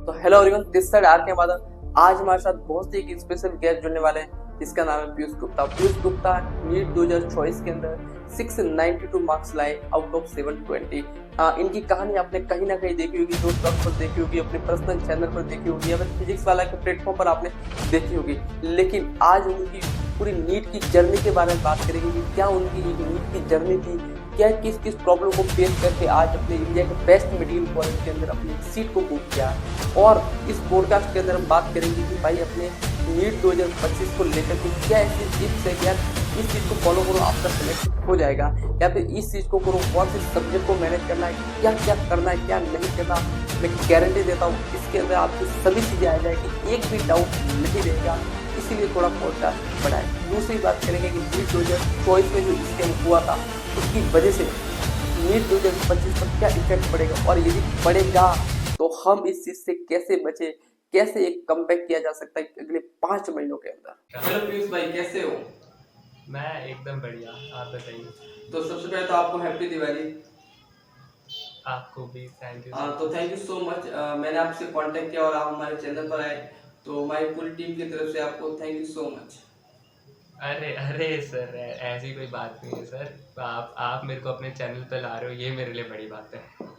तो hello everyone, this side R K Madhav. आज हमारे साथ बहुत ही एक स्पेशल गेस्ट जुड़ने वाले हैं जिसका नाम है पीयूष गुप्ता। पीयूष गुप्ता नीट 2024 के अंदर 692 मार्क्स लाए आउट ऑफ 720। इनकी कहानी आपने कहीं ना कहीं देखी होगी, दोस्त पर देखी होगी, अपने पर्सनल चैनल पर देखी होगी या फिर फिजिक्स वाला के प्लेटफॉर्म पर आपने देखी होगी। लेकिन आज उनकी पूरी नीट की जर्नी के बारे में बात करेंगे कि क्या उनकी नीट की जर्नी थी, क्या किस किस प्रॉब्लम को फेस करके आज अपने इंडिया के बेस्ट मेडिकल कॉलेज के अंदर अपनी सीट को बुक किया। और इस पॉडकास्ट के अंदर हम बात करेंगे कि भाई अपने नीट 2025 को लेकर के क्या ऐसी टिप्स है कि यार इस चीज़ को फॉलो करो आपका सिलेक्ट हो जाएगा, या फिर इस चीज़ को करो, कौन से सब्जेक्ट को मैनेज करना है, क्या क्या करना है क्या नहीं करना। मैं गारंटी देता हूँ इसके अंदर आपकी सभी चीज़ें आ जाएगी, एक भी डाउट नहीं रहेगा। इसीलिए थोड़ा पॉडकास्ट बढ़ाए। दूसरी बात करेंगे कि नीट 2024 में जो स्कैम हुआ था उसकी वजह से नीट 2025 पर क्या इफेक्ट पड़ेगा, और यदि पड़ेगा तो हम इस चीज से कैसे बचे, कैसे एक कमबैक किया जा सकता है अगले 5 महीनों के अंदर। हेलो पीयूष भाई, कैसे हो? मैं एकदम बढ़िया, आप बताइए। तो सबसे पहले तो आपको हैप्पी दिवाली। आपको भी थैंक यू। तो थैंक यू सो मच। मैंने आपसे कांटेक्ट किया और आप हमारे चैनल पर आए, तो हमारी पूरी टीम की तरफ से आपको थैंक यू सो मच। अरे अरे सर, ऐसी कोई बात नहीं है सर। आप मेरे को अपने चैनल पे ला रहे हो, ये मेरे लिए बड़ी बात है।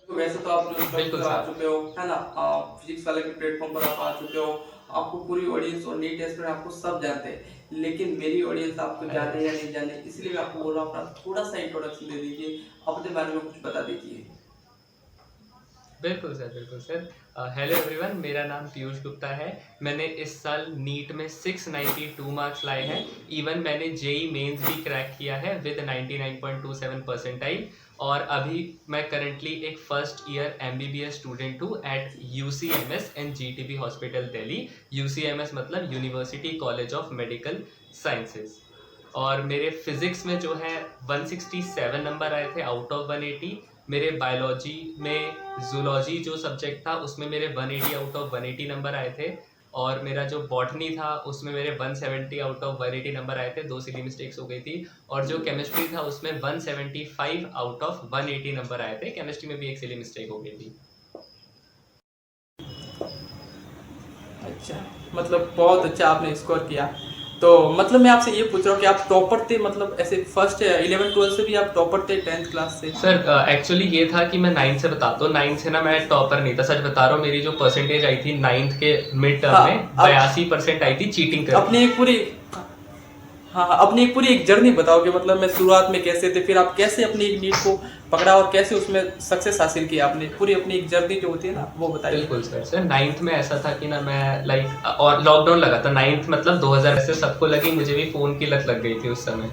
तो वैसे तो आप जो बिल्कुल आ सर। चुके हो, है ना, फिजिक्स वाले के प्लेटफॉर्म पर आप आ चुके हो, आपको पूरी ऑडियंस और नीट एस्पिरेंट आपको सब जानते हैं। लेकिन मेरी ऑडियंस आपको जाने या नहीं जाने, इसलिए मैं आपको बोल रहा हूँ अपना थोड़ा सा इंट्रोडक्शन दे दीजिए, अपने बारे में कुछ बता दीजिए। बिल्कुल सर, बिल्कुल सर। हेलो एवरीवन, मेरा नाम पीयूष गुप्ता है। मैंने इस साल नीट में 692 मार्क्स लाए हैं। इवन मैंने जेई मेंस भी क्रैक किया है विद 99.27 परसेंटाइल। और अभी मैं करंटली एक फर्स्ट ईयर MBBS स्टूडेंट हूँ at UCMS and GTB hospital Delhi. UCMS मतलब university college of medical sciences. और मेरे फिजिक्स में जो है 167 नंबर आए थे आउट ऑफ 180। मेरे बायोलॉजी में जूलॉजी जो सब्जेक्ट था उसमें मेरे 180 आउट ऑफ 180 नंबर आए थे। और मेरा जो बॉटनी था उसमें मेरे 170 आउट ऑफ 180 नंबर आए थे, 2 सिली मिस्टेक्स हो गई थी। और जो केमिस्ट्री था उसमें 175 आउट ऑफ 180 नंबर आए थे, केमिस्ट्री में भी एक सिली मिस्टेक हो गई थी। अच्छा, मतलब बहुत अच्छा आपने स्कोर किया। तो मतलब मैं आपसे ये पूछ रहा हूँ कि आप टॉपर थे, मतलब ऐसे फर्स्ट 11 12 से भी आप टॉपर थे 10th क्लास से? सर एक्चुअली ये था कि मैं 9th से बताता हूँ। 9th से ना मैं टॉपर नहीं था, सच बता रहा हूँ। मेरी जो परसेंटेज आई थी 9th के मिड टर्म हाँ, में 82% आई थी चीटिंग करके। अपनी एक पूरी हाँ हाँ, अपनी एक पूरी एक जर्नी बताओ कि मतलब मैं शुरुआत में कैसे थे, फिर आप कैसे अपनी एक नीड को पकड़ा और कैसे उसमें सक्सेस हासिल किया, आपने पूरी अपनी एक जर्नी जो होती है ना वो बताइए। बिल्कुल सर। सर 9th में ऐसा था कि ना मैं लाइक, और लॉकडाउन लगा था 9th मतलब 2000 से सबको लगी, मुझे भी फ़ोन की लत लग गई थी उस समय।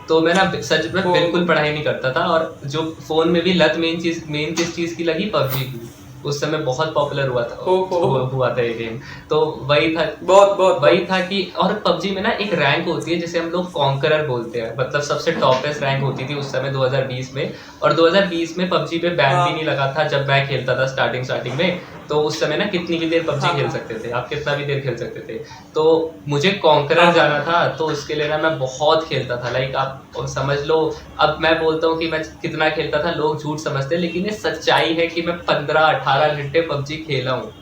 तो मैं ना सच में बिल्कुल पढ़ाई नहीं करता था। और जो फ़ोन में भी लत मेन किस चीज़ की लगी, पबजी की। उस समय बहुत पॉपुलर हुआ था ये गेम। तो वही था, वही था कि, और पबजी में ना एक रैंक होती है जिसे हम लोग कॉन्करर बोलते हैं, मतलब सबसे टॉपेस्ट रैंक होती थी उस समय 2020 में। और 2020 में पबजी पे बैन भी नहीं लगा था जब मैं खेलता था स्टार्टिंग में। तो उस समय ना कितनी भी देर पबजी खेल सकते थे आप, कितना भी देर खेल सकते थे। तो मुझे कॉन्करर जाना था, तो उसके लिए ना मैं बहुत खेलता था। लाइक आप समझ लो, अब मैं बोलता हूँ कि मैं कितना खेलता था, लोग झूठ समझते, लेकिन ये सच्चाई है कि मैं 15-18 घंटे पबजी खेला हूँ।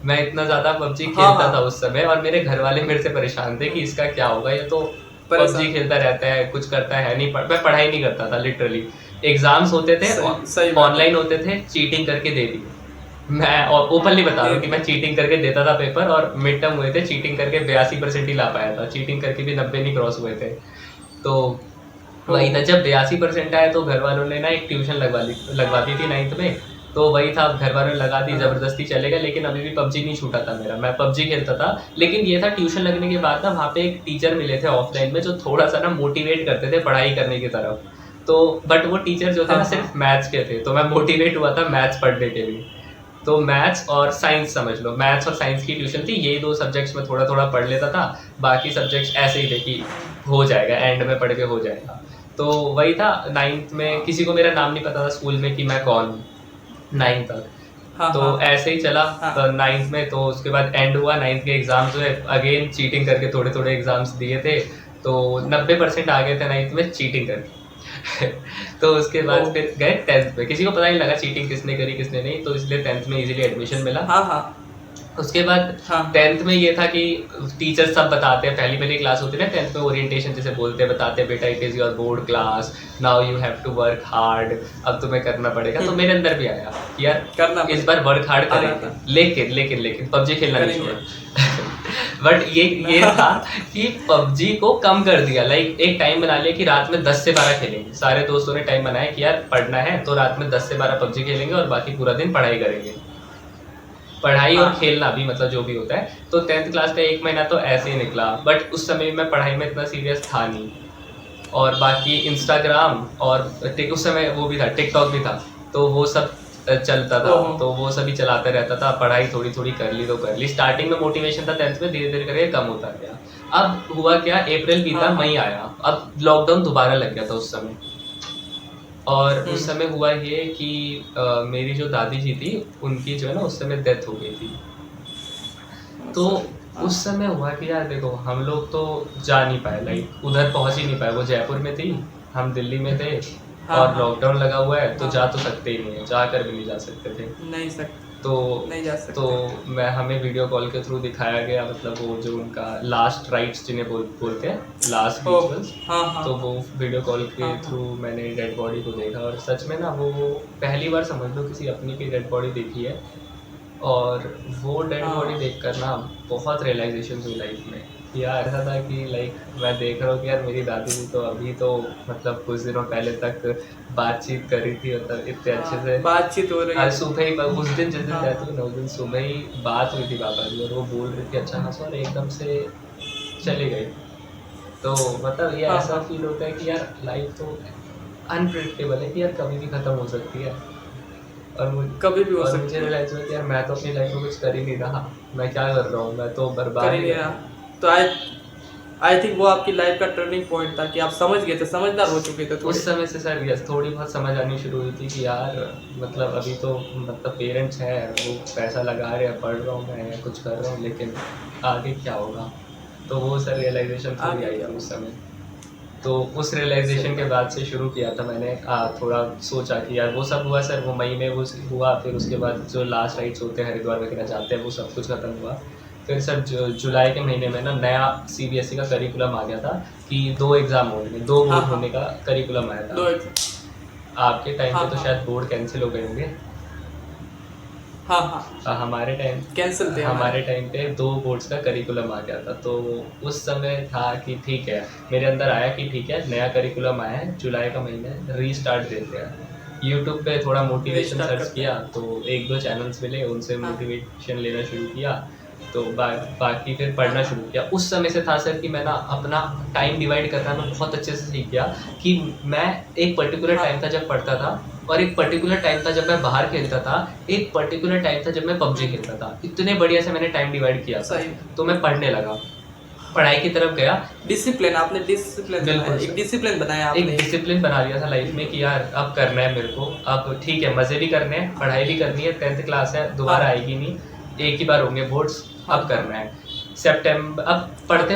मैं इतना ज्यादा पबजी खेलता था उस समय, और मेरे घर वाले मेरे से परेशान थे कि इसका क्या होगा, ये तो पबजी खेलता रहता है, कुछ करता है नहीं। मैं पढ़ाई नहीं करता था लिटरली। एग्जाम्स होते थे, ऑनलाइन होते थे, चीटिंग करके दे दिए। मैं ओपनली बता रहा हूँ कि मैं चीटिंग करके देता था पेपर, और मिड टर्म हुए थे चीटिंग करके 82% ही ला पाया था, चीटिंग करके भी 90 नहीं क्रॉस हुए थे। तो वही था, जब 82% आया तो घर वालों ने ना एक ट्यूशन लगवा दी थी 9th में। तो वही था, घर वालों ने लगा दी, जबरदस्ती चलेगा। लेकिन अभी भी पबजी नहीं छूटा था मेरा, मैं पबजी खेलता था। लेकिन ये था, ट्यूशन लगने के बाद ना वहाँ पे एक टीचर मिले थे ऑफलाइन में, जो थोड़ा सा ना मोटिवेट करते थे पढ़ाई करने की तरफ। तो बट वो टीचर जो थे ना सिर्फ मैथ्स के थे, तो मैं मोटिवेट हुआ था मैथ्स पढ़ने के लिए। तो मैथ्स और साइंस समझ लो, मैथ्स और साइंस की ट्यूशन थी, यही 2 सब्जेक्ट्स में थोड़ा थोड़ा पढ़ लेता था। बाकी सब्जेक्ट्स ऐसे ही थे कि हो जाएगा, एंड में पढ़ के हो जाएगा। तो वही था, 9th में किसी को मेरा नाम नहीं पता था स्कूल में कि मैं कौन हूँ 9th तक। तो ऐसे ही चला 9th में। तो उसके बाद एंड हुआ, 9th के एग्जाम्स हुए, अगेन चीटिंग करके थोड़े थोड़े एग्जाम्स दिए थे। तो 90% आ गए थे 9th में चीटिंग करके। तो उसके बाद ओ। फिर गए 10th में, किसी को पता नहीं लगा चीटिंग किसने करी किसने नहीं, तो इसलिए 10th में इजीली एडमिशन मिला। हाँ हाँ उसके बाद हाँ 10th में ये था कि टीचर सब बताते हैं, पहली पहली क्लास होती है ना 10th में, ओरिएंटेशन जैसे बोलते हैं, बताते हैं बेटा it is your board class, now you have to work hard, अब तुम्हें करना पड़ेगा। तो मेरे अंदर भी आया कि यार करना इस बार वर्क हार्ड आना करेंगे, था। लेकिन लेकिन लेकिन पबजी खेलना नहीं करेंगे। छोड़ा। बट ये था कि पबजी को कम कर दिया, लाइक एक टाइम बना लिया कि रात में 10 से 12 खेलेंगे। सारे दोस्तों ने टाइम बनाया कि यार पढ़ना है तो रात में 10 से 12 पबजी खेलेंगे और बाकी पूरा दिन पढ़ाई करेंगे, पढ़ाई और हाँ। खेलना भी, मतलब जो भी होता है। तो 10th क्लास का 1 महीना तो ऐसे ही निकला, बट उस समय मैं पढ़ाई में इतना सीरियस था नहीं। और बाकी इंस्टाग्राम और उस समय वो भी था, टिकटॉक भी था, तो वो सब चलता था, ओहो। तो वो सभी चलाते रहता था। पढ़ाई थोड़ी थोड़ी कर ली तो कर ली। स्टार्टिंग में मोटिवेशन था 10th में, धीरे धीरे करके कम होता गया। अब हुआ क्या, अप्रैल बीता, हाँ। मई आया, अब लॉकडाउन दोबारा लग गया था उस समय। और उस समय हुआ ये कि मेरी जो दादी जी थी उनकी जो है ना उस समय डेथ हो गई थी। तो उस समय हुआ कि यार देखो हम लोग तो जा नहीं पाए, लाइक उधर पहुंच ही नहीं पाए। वो जयपुर में थी, हम दिल्ली में थे, हाँ, और हाँ। लॉकडाउन लगा हुआ है तो हाँ। जा तो सकते ही नहीं है, जा कर भी नहीं जा सकते थे। नहीं सकते, तो नहीं जा सकते। तो मैं हमें वीडियो कॉल के थ्रू दिखाया गया, मतलब वो जो उनका लास्ट राइट्स जिन्हें बोलते हैं, लास्ट ओह, रिचुअल्स। हाँ हाँ तो वो वीडियो कॉल के हाँ, हाँ। थ्रू मैंने डेड बॉडी को देखा, और सच में ना वो पहली बार समझ लो किसी अपनी की डेड बॉडी देखी है। और वो डेड हाँ। बॉडी देखकर ना बहुत रियलाइजेशन हुई लाइफ में कि यार ऐसा था कि लाइक मैं देख रहा हूँ कि यार मेरी दादी जी तो अभी तो मतलब कुछ दिनों पहले तक बातचीत करी थी, मतलब इतने अच्छे से। बातचीत हो रही आज है। सुबह ही, उस दिन जिस दिन हाँ। डेथ हुई ना उस दिन सुबह ही बात हुई थी पापा जी, और वो बोल रही थी अच्छा खासा, और एकदम से चली गई। तो मतलब ये हाँ, ऐसा हाँ। फील होता है कि यार लाइफ तो अनप्रिडिक्टेबल है, कि यार कभी भी ख़त्म हो सकती है। और कभी भी हो और सकती मुझे है। रियलाइज हुआ कि यार मैं तो अपनी लाइफ में कुछ कर ही नहीं रहा, मैं क्या कर रहा हूँ, मैं तो बर्बाद कर ही ही नहीं कर रहा रहा। हूँ। तो आई थिंक वो आपकी लाइफ का टर्निंग पॉइंट था कि आप समझ गए थे, समझदार हो चुके थे थोड़े। उस समय से सर यस थोड़ी बहुत समझ आनी शुरू हुई थी कि यार मतलब अभी तो मतलब पेरेंट्स हैं, वो पैसा लगा रहे हैं, पढ़ रहा हूँ मैं या कुछ कर रहा हूँ, लेकिन आगे क्या होगा। तो वो सर रियलाइजेशन थोड़ी आगे आई क्या थी उस समय। तो उस रियलाइजेशन के बाद से शुरू किया था मैंने, थोड़ा सोचा कि यार वो सब हुआ सर, वो मई में वो हुआ, फिर उसके बाद जो लास्ट राइट्स होते हैं हरिद्वार वगैरह जाते हैं वो सब कुछ खत्म हुआ। फिर सर जुलाई के महीने में ना नया CBSE का करिकुलम आ गया था कि 2 एग्ज़ाम होंगे, 2 हाँ, बोर्ड हाँ। होने का करिकुलम आया दो था। एक- आपके टाइम हाँ, पे तो हाँ। शायद बोर्ड कैंसिल हो गए होंगे। हाँ हाँ हमारे टाइम कैंसिल थे हमारे टाइम पे 2 बोर्ड्स का करिकुलम आ गया था। तो उस समय था कि ठीक है, मेरे अंदर आया कि ठीक है नया करिकुलम आया है, जुलाई का महीना है, रीस्टार्ट देते हैं। यूट्यूब पे थोड़ा मोटिवेशन Restart सर्च करते किया, हैं। तो 1-2 चैनल्स मिले, उनसे हाँ। मोटिवेशन लेना शुरू किया। तो बाकी फिर पढ़ना हाँ। शुरू किया। उस समय से था सर कि मैं ना अपना टाइम डिवाइड करना मैं बहुत अच्छे से सीख गया कि मैं एक पर्टिकुलर हाँ। टाइम था जब पढ़ता था, और एक पर्टिकुलर टाइम था जब मैं बाहर खेलता था, एक पर्टिकुलर टाइम था जब मैं पबजी खेलता था। इतने बढ़िया से मैंने टाइम डिवाइड किया था। सही। तो मैं पढ़ने लगा, पढ़ाई की तरफ गया। डिसिप्लिन, आपने डिसिप्लिन बिल्कुल बनाया, सर। एक डिसिप्लिन बनाया एक आपने। डिसिप्लिन बना लिया था लाइफ में कि यार अब करना है मेरे को, अब ठीक है मज़े भी करने हैं, पढ़ाई भी करनी है, 10th क्लास है दोबारा हाँ। आएगी नहीं, एक ही बार होंगे बोर्ड्स, हाँ। अब करना है। सितंबर, अब पढ़ते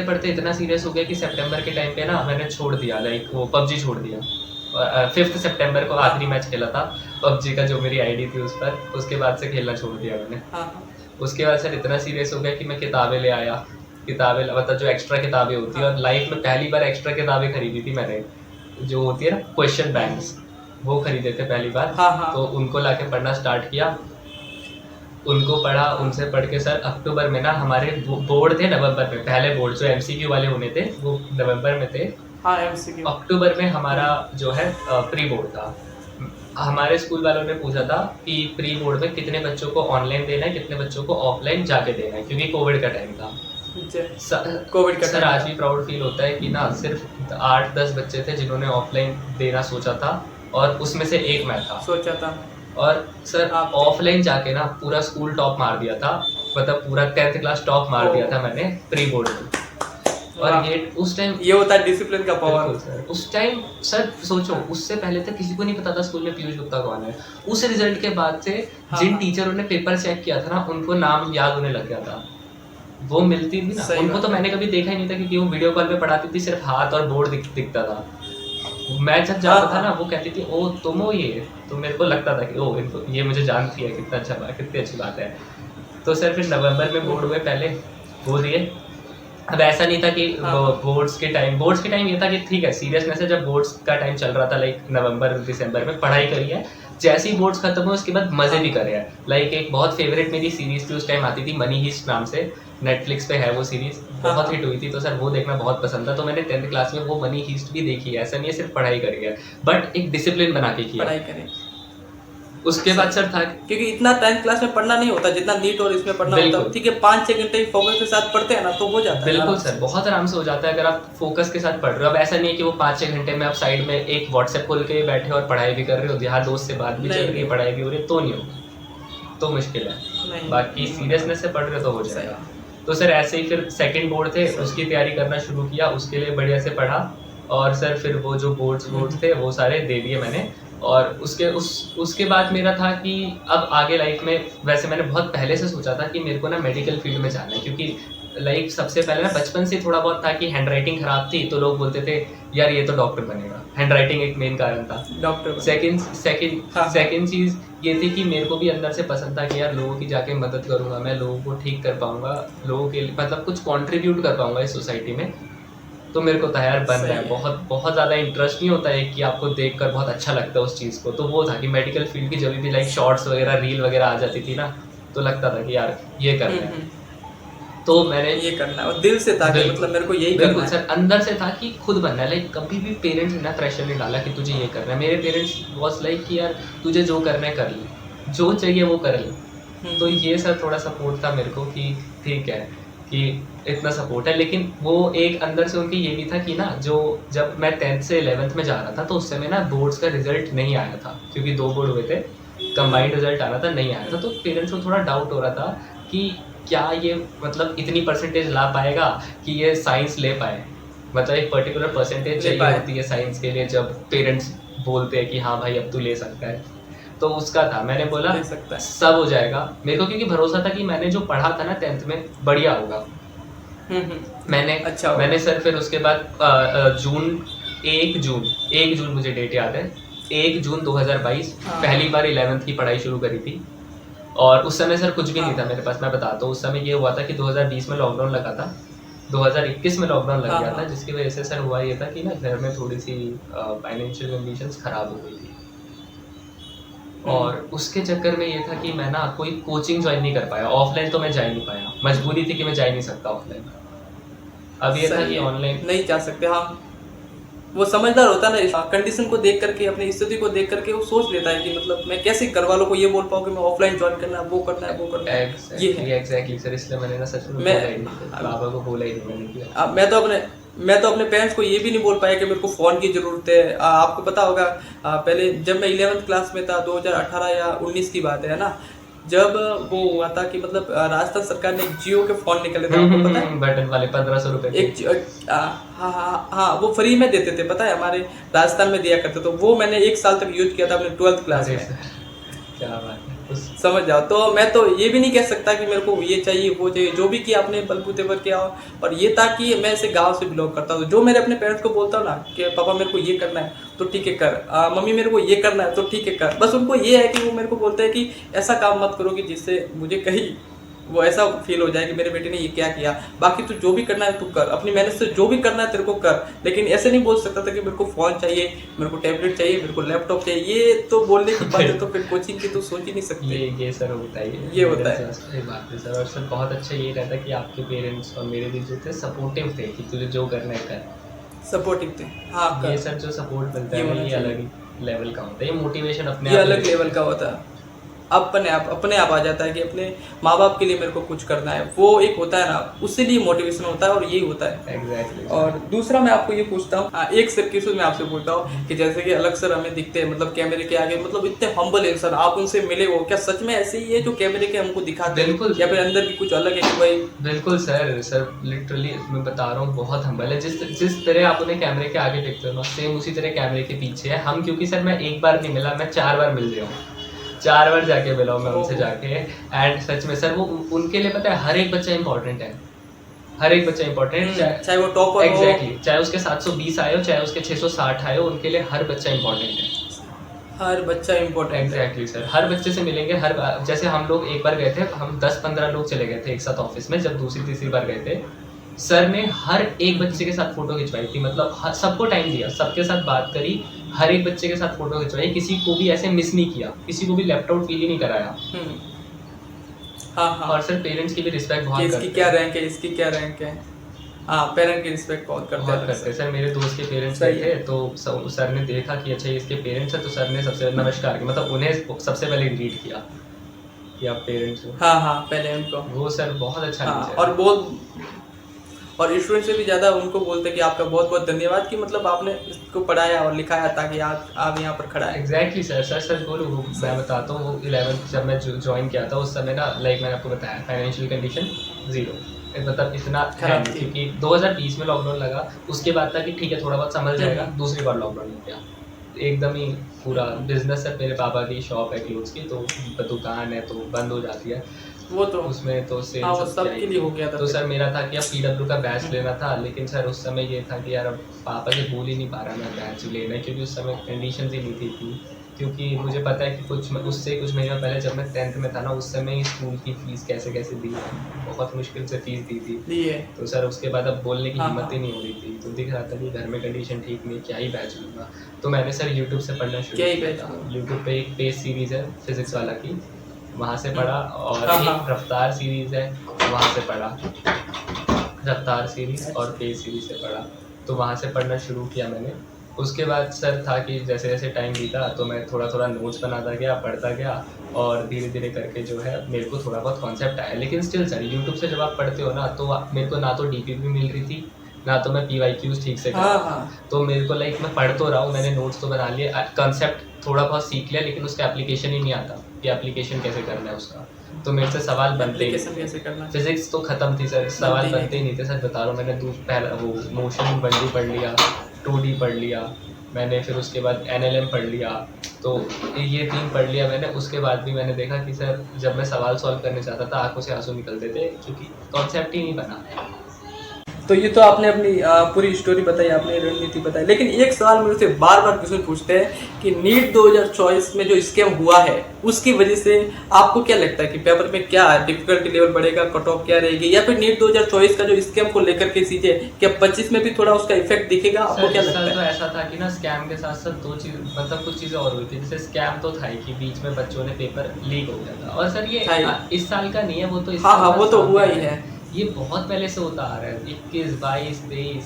पढ़ते इतना सीरियस हो गया कि सितंबर के टाइम पे ना मैंने छोड़ दिया, लाइक वो पबजी छोड़ दिया। 5 सितंबर को आखिरी मैच खेला था पबजी का, जो मेरी आईडी थी उस पर, उसके बाद से खेलना छोड़ दिया मैंने। हाँ हाँ उसके बाद सर इतना सीरियस हो गया कि मैं किताबें ले आया, किताबें मतलब जो एक्स्ट्रा किताबें होती है, और लाइफ में पहली बार एक्स्ट्रा किताबें खरीदी थी मैंने, जो होती है ना क्वेश्चन बैंक्स, वो खरीदे थे पहली बार। हाँ, हाँ। तो उनको लाके पढ़ना स्टार्ट किया, उनको पढ़ा, उनसे पढ़ के सर अक्टूबर में ना हमारे बोर्ड थे, नवंबर में पहले बोर्ड जो MCQ वाले होने थे वो नवंबर में थे। हाँ MCQ। अक्टूबर में हमारा जो है प्री बोर्ड था। हमारे स्कूल वालों ने पूछा था कि प्री बोर्ड में कितने बच्चों को ऑनलाइन देना है, कितने बच्चों को ऑफलाइन जाके देना है, क्योंकि कोविड का टाइम था। कोविड का सर आज भी प्राउड फील होता है कि ना सिर्फ 8-10 बच्चे थे जिन्होंने ऑफलाइन देना सोचा था, और उसमें से एक मैं था। सोचा था। और सर आप ऑफलाइन जाके ना पूरा स्कूल टॉप मार दिया था, मतलब पूरा 10th क्लास टॉप मार दिया था मैंने प्री बोर्ड में। और ये उस टाइम ये होता है डिसिप्लिन का पावर। सर उस टाइम सर सोचो, उससे पहले तक किसी को नहीं पता था स्कूल में पीयूष गुप्ता कौन है। उस रिजल्ट के बाद से जिन टीचरों ने पेपर चेक किया था ना, उनको नाम याद होने लग गया था। वो मिलती थी ना, उनको तो मैंने कभी देखा ही नहीं था, क्योंकि वो वीडियो कॉल पे पढ़ाती थी, सिर्फ हाथ और बोर्ड दिखता था। मैं जब जाता हाँ, था ना वो कहती थी ओ तुम हो ये, तो मेरे को लगता था कि ओ इनको ये मुझे जानती है, कितना अच्छा बात, कितनी अच्छी बात है। तो सर फिर नवंबर में बोर्ड हुए पहले, वो दिए। अब ऐसा नहीं था कि हाँ, हाँ, बोर्ड्स के टाइम ये था कि ठीक है सीरियसनेस है, जब बोर्ड्स का टाइम चल रहा था लाइक नवंबर दिसंबर में पढ़ाई करी है, जैसे ही बोर्ड्स खत्म हुए उसके बाद मजे भी करे हैं। लाइक एक बहुत फेवरेट मेरी सीरीज थी उस टाइम आती थी, मनी हीस्ट नाम से, नेटफ्लिक्स पे है वो सीरीज, हाँ, बहुत हाँ, हिट हुई थी, तो सर वो देखना बहुत पसंद था। तो मैंने 10th क्लास में वो मनी हीस्ट भी देखी है, ऐसा नहीं है सिर्फ पढ़ाई करी है, बट एक डिसिप्लिन बना के किया। पढ़ाई करें। उसके बाद सर था क्योंकि इतना 10th क्लास में पढ़ना नहीं होता जितना नीट और इसमें पढ़ना होता है। बिल्कुल ठीक है, 5-6 घंटे ही फोकस के साथ पढ़ते हैं ना तो हो जाता है बिल्कुल आराम सर, से। बहुत आराम से हो जाता है अगर आप फोकस के साथ पढ़ रहे हो। अब ऐसा नहीं है कि वो 5-6 घंटे में आप साइड में एक व्हाट्सएप खोल के बैठे और पढ़ाई भी कर रहे हो, यहाँ दोस्त से बात भी चल नहीं, रही है, नहीं, पढ़ाई भी हो रही है, तो नहीं होगा, तो मुश्किल है। नहीं, बाकी नहीं होने सीरियसनेस वाला। से पढ़ रहे हो तो हो सही, जाएगा। तो सर ऐसे ही फिर सेकंड बोर्ड थे, सही। उसकी तैयारी करना शुरू किया, उसके लिए बढ़िया से पढ़ा। और सर फिर वो जो बोर्ड्स बोर्ड्स थे वो सारे दे दिए मैंने। और उसके बाद मेरा था कि अब आगे लाइफ में, वैसे मैंने बहुत पहले से सोचा था कि मेरे को ना मेडिकल फील्ड में जाना है, क्योंकि लाइक सबसे पहले ना बचपन से थोड़ा बहुत था कि हैंडराइटिंग खराब थी, तो लोग बोलते थे यार ये तो डॉक्टर बनेगा, हैंडराइटिंग एक मेन कारण था। डॉक्टर बने। सेकंड हाँ, सेकंड हाँ, सेकंड चीज़ ये थी कि मेरे को भी अंदर से पसंद था कि यार लोगों की जाके मदद करूंगा, मैं लोगों को ठीक कर पाऊंगा, लोगों के लिए मतलब कुछ कंट्रीब्यूट कर पाऊंगा इस सोसाइटी में। तो मेरे को था यार बन रहा है, सही है। बहुत बहुत ज़्यादा इंटरेस्ट नहीं होता है कि आपको देखकर बहुत अच्छा लगता है उस चीज़ को, तो वो था कि मेडिकल फील्ड की जब भी लाइक शॉर्ट्स वगैरह रील वगैरह आ जाती थी ना, तो लगता था कि यार ये करना है। तो मैंने ये करना है और दिल से था कि बिल्कुल मतलब मेरे को यही करना बिल्कुल है। सर, अंदर से था कि खुद बनना है। लाइक कभी भी पेरेंट्स ने ना प्रेशर नहीं डाला कि तुझे ये करना है। मेरे पेरेंट्स वॉज लाइक कि यार तुझे जो करना है कर ले, जो चाहिए वो कर ले। तो ये सर थोड़ा सपोर्ट था मेरे को कि ठीक है कि इतना सपोर्ट है। लेकिन वो एक अंदर से उनकी ये भी था कि ना जो जब मैं 10th से 11th में जा रहा था तो उस समय ना बोर्ड्स का रिजल्ट नहीं आया था, क्योंकि 2 बोर्ड हुए थे, कंबाइंड रिजल्ट आना था, नहीं आया था। तो पेरेंट्स को थोड़ा डाउट हो रहा था कि क्या ये मतलब इतनी परसेंटेज ला पाएगा कि ये साइंस ले पाए, मतलब एक पर्टिकुलर परसेंटेज ले चाहिए पाए। होती है साइंस के लिए, जब पेरेंट्स बोलते हैं कि हाँ भाई अब तू ले सकता है। तो उसका था, मैंने बोला ले सकता है। सब हो जाएगा। मेरे को क्योंकि भरोसा था कि मैंने जो पढ़ा था ना 10th में बढ़िया होगा। मैंने अच्छा होगा। मैंने सर फिर उसके बाद जून 1 जून मुझे डेट याद है, 1 जून 2022 हाँ। पहली बार 11th की पढ़ाई शुरू करी थी। और उस समय सर कुछ भी नहीं हाँ। था मेरे पास, मैं बताता हूँ। उस समय ये हुआ था कि 2020 में लॉकडाउन लगा था, 2021 में लॉकडाउन लग हाँ, गया था, हाँ। जिसकी वजह से सर हुआ ये था कि ना घर में थोड़ी सी फाइनेंशियल कंडीशंस खराब हो गई थी। और उसके चक्कर में ये था कि मैं ना कोई कोचिंग ज्वाइन नहीं कर पाया, ऑफलाइन तो मैं जा ही नहीं पाया, मजबूरी थी कि मैं जा ही नहीं सकता ऑफलाइन। अब ये था सही कि है। ऑनलाइन नहीं जा सकते। हाँ, वो समझदार होता है ना, कंडीशन को देख करके, अपनी स्थिति को देख करके वो सोच लेता है कि मतलब मैं कैसे घर वालों को ये बोल पाऊँ कि मैं ऑफलाइन ज्वाइन करना है, वो करना है, वो करना है। ये है। एग्जैक्टली सर, इसलिए मैंने ना सच में मैं बोला ही नहीं, बाबा को बोला ही नहीं मैंने कि अब मैं तो अपने पेरेंट्स को ये भी नहीं बोल पाया कि मेरे को फ़ोन की ज़रूरत है। आपको पता होगा, पहले जब मैं 11th क्लास में था, 2018 या 19 की बात है ना, जब वो हुआ था कि मतलब राजस्थान सरकार ने जियो के फ़ोन निकाले थे, आपको पता है? बटन वाले 1500 रुपए के। हाँ, हाँ, हाँ, वो फ्री में देते थे, पता है, हमारे राजस्थान में दिया करते। तो वो मैंने 1 साल तक यूज किया था अपने 12th क्लास अरे में। सर क्या बात है समझ जाओ। तो मैं तो ये भी नहीं कह सकता कि मेरे को ये चाहिए वो चाहिए, जो भी किया अपने बलबूते पर किया। और ये था कि मैं ऐसे गांव से बिलोंग करता हूँ, जो मेरे अपने पेरेंट्स को बोलता हूँ ना कि पापा मेरे को ये करना है तो ठीक है कर, मम्मी मेरे को ये करना है तो ठीक है कर। बस उनको ये है कि वो मेरे को बोलते हैं कि ऐसा काम मत करो कि जिससे मुझे कहीं वो ऐसा फील हो जाए कि मेरे बेटे ने ये क्या किया। बाकी तू जो भी करना है तू कर, अपनी मेहनत से जो भी करना है तेरे को कर। लेकिन ऐसे नहीं बोल सकता था कि मेरे को फ़ोन चाहिए, मेरे को टैबलेट चाहिए, मेरे को लैपटॉप चाहिए। ये तो बोलने की बात है, तो फिर कोचिंग की तो सोच ही नहीं सकते। ये सर होता है, ये होता है। सही बात है सर। और सर बहुत अच्छा ये रहता है कि आपके पेरेंट्स और मेरे भी जो थे सपोर्टिव थे कि तुझे जो करना है कर। सपोर्टिव थे। हाँ, ये सर जो सपोर्ट मिलता ये है होना ये चाहिए। अलग लेवल का होता है, ये मोटिवेशन अपने ये आप अलग ही- लेवल का होता है। अपने आप आ जाता है कि अपने माँ बाप के लिए मेरे को कुछ करना है। वो एक होता है ना, उससे लिए मोटिवेशन होता है, और यही होता है। एग्जैक्टली। और दूसरा मैं आपको ये पूछता हूँ, एक सर की मैं आपसे पूछता हूँ कि जैसे कि अलग सर हमें दिखते हैं मतलब कैमरे के आगे, मतलब इतने हम्बल इंसान, आप उनसे मिले हो क्या? सच में ऐसे ही है जो कैमरे के हमको दिखाते हैं, बिल्कुल। या फिर अंदर की कुछ अलग है कि भाई? बिल्कुल सर लिटरली मैं बता रहा हूँ बहुत हम्बल है। जिस तरह आप उन्हें कैमरे के आगे देखते हो ना, सेम उसी तरह कैमरे के पीछे है हम। क्योंकि सर मैं एक बार नहीं मिला, मैं 4 बार मिल रहा हूँ, 4 बार जाके मिला हूँ मैं उनसे जाके। एंड सच में सर वो उनके लिए पता है हर एक बच्चा इंपॉर्टेंट है, हर एक बच्चा इंपॉर्टेंट है, चाहे वो टॉपर हो, एग्जैक्टली, चाहे उसके 720 आए हो, चाहे उसके 660 आए हो, उनके लिए हर बच्चा इंपॉर्टेंट है। हर बच्चा इम्पोर्टेंट है। एग्जैक्टली सर, हर बच्चे से मिलेंगे, हर बार जैसे हम लोग एक बार गए थे, हम 10-15 लोग चले गए थे एक साथ ऑफिस में, जब दूसरी तीसरी बार गए थे, सर ने हर एक बच्चे के साथ फोटो खिंचवाई थी, मतलब सबको टाइम दिया, सबके साथ बात करी, हर एक बच्चे के साथ फोटो खिंचवाई, किसी को भी ऐसे मिस नहीं किया, किसी को भी लेफ्ट आउट फील ही नहीं कराया। हाँ हाँ। और सर पेरेंट्स की भी रिस्पेक्ट बहुत इसकी करते क्या रैंक है, इसकी क्या रैंक है, हाँ पेरेंट की रिस्पेक्ट बहुत करते हैं। सर मेरे दोस्त के पेरेंट्स सही थे, तो सर ने देखा कि अच्छा ये इसके पेरेंट्स हैं, तो सर ने सबसे नमस्कार किया, मतलब उन्हें सबसे पहले ग्रीट किया कि आप पेरेंट्स हो। हाँ हाँ, पहले उनको वो सर बहुत अच्छा हाँ, टीचर और और स्टूडेंट से भी ज़्यादा उनको बोलते हैं कि आपका बहुत बहुत धन्यवाद कि मतलब आपने इसको पढ़ाया और लिखाया ताकि आप यहाँ पर खड़ा है। एग्जैक्टली सर, सच बोलूँ, मैं बताता हूँ, वो 11th जब मैं ज्वाइन किया था उस समय ना, लाइक मैंने आपको बताया, फाइनेंशियल कंडीशन जीरो, मतलब इतना खराब है, थी। क्योंकि 2020 में लॉकडाउन लगा, उसके बाद था कि ठीक है थोड़ा बहुत संभल जाएगा, दूसरी बार लॉकडाउन हो गया, एकदम ही पूरा बिजनेस है, मेरे पापा की शॉप है क्लोथ्स की, तो दुकान है तो बंद हो जाती है, वो तो उसमें तो सेल हाँ, वो सबके लिए हो गया था। तो सर मेरा था कि अब PW का बैच लेना था, लेकिन सर उस समय ये था कि यार अब पापा से बोल ही नहीं पा रहा मैं बैच लेना, क्योंकि उस समय कंडीशंस ही नहीं थी, क्योंकि मुझे पता है कि कुछ महीने पहले जब मैं 10th में था ना, उस समय ही स्कूल की फीस कैसे दी, बहुत मुश्किल से फीस दी थी, तो सर उसके बाद अब बोलने की हिम्मत ही नहीं हो रही थी, तो दिख रहा था कि घर में कंडीशन ठीक नहीं, क्या ही बैच लूँगा, तो मैंने सर यूट्यूब से पढ़ना शुरू किया था। यूट्यूब पे एक पेज सीरीज़ है फिजिक्स वाला की, वहाँ से पढ़ा, और एक रफ्तार सीरीज़ है, वहाँ से पढ़ा, रफ्तार सीरीज़ और पेज सीरीज़ से पढ़ा, तो वहाँ से पढ़ना शुरू किया मैंने। उसके बाद सर था कि जैसे जैसे टाइम बीता तो मैं थोड़ा थोड़ा नोट्स बनाता गया, पढ़ता गया, और धीरे धीरे करके जो है मेरे को थोड़ा बहुत कॉन्सेप्ट आया, लेकिन स्टिल सर यूट्यूब से जब आप पढ़ते हो ना, तो मेरे को ना तो DPP मिल रही थी, ना तो मैं PYQs ठीक से कर रहा था, तो मेरे को लाइक मैं पढ़ तो रहा हूँ, मैंने नोट्स तो बना लिए, कॉन्सेप्ट थोड़ा बहुत सीख लिया, लेकिन उसका एप्लीकेशन ही नहीं आता कि एप्लीकेशन कैसे करना है उसका, तो मेरे से सवाल बनते ही, फिजिक्स तो ख़त्म थी सर, सवाल बनते ही नहीं थे सर, बता रहा हूँ, मैंने पहला वो मोशन 1D पढ़ लिया, 2D पढ़ लिया मैंने, फिर उसके बाद NLM पढ़ लिया, तो ये 3 पढ़ लिया मैंने, उसके बाद भी मैंने देखा कि सर जब मैं सवाल सॉल्व करने जाता था आंखों से आंसू निकलते थे, क्योंकि कॉन्सेप्ट ही नहीं बना। तो ये तो आपने अपनी पूरी स्टोरी बताई, आपने रणनीति बताई, लेकिन एक सवाल मेरे से बार बार क्वेश्चन पूछते हैं कि नीट 2024 में जो स्कैम हुआ है उसकी वजह से आपको क्या लगता है कि पेपर में क्या डिफिकल्टी लेवल बढ़ेगा, कट ऑफ क्या रहेगी, या फिर नीट 2024 का जो स्कैम को लेकर के चीजें, क्या 25 में भी थोड़ा उसका इफेक्ट दिखेगा, आपको क्या लगता है? तो ऐसा था कि ना स्कैम के साथ साथ दो चीज, मतलब कुछ चीजें और हुई थी, जैसे स्कैम तो था ही कि बीच में बच्चों ने पेपर लीक हो गया था, और सर ये इस साल का नहीं है, वो तो हाँ वो तो हुआ ही है, ये बहुत पहले से होता आ रहा है, 21, 22, 23,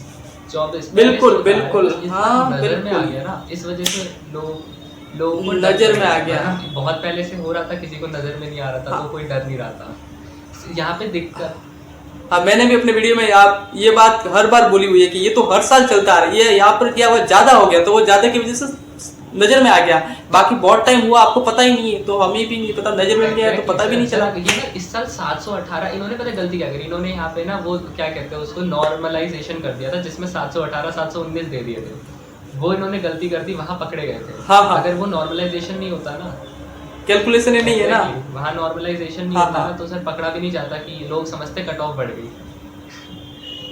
24 बिल्कुल हाँ नजर में आ गया ना, इस वजह से लोगों को नजर में आ गया, बहुत पहले से हो रहा था, किसी को नजर में नहीं आ रहा था, तो कोई डर नहीं रहा था, यहाँ पे दिक्कत। हाँ, मैंने भी अपने वीडियो में आप ये बात हर बार बोली हुई है कि ये तो हर साल चलता आ रहा है, ये यहाँ पर क्या हुआ, ज्यादा हो गया, तो वो ज्यादा की वजह से नजर में आ गया, बाकी बहुत टाइम हुआ आपको पता ही नहीं है, तो हमें भी नहीं पता, नजर में नहीं आया तो पता भी नहीं चला। इस साल 718 इन्होंने पता गलती क्या करी, इन्होंने यहाँ पे ना वो क्या कहते हैं उसको, नॉर्मलाइजेशन कर दिया था, जिसमें 718 719 दे दिए थे, वो इन्होंने गलती कर दी, वहाँ पकड़े गए थे। हाँ। अगर वो नॉर्मलाइजेशन नहीं होता ना, कैलकुलेशन ही नहीं है ना, वहाँ नॉर्मलाइजेशन नहीं होता ना, तो सर पकड़ा भी नहीं जाता, कि लोग समझते कट ऑफ बढ़ गई,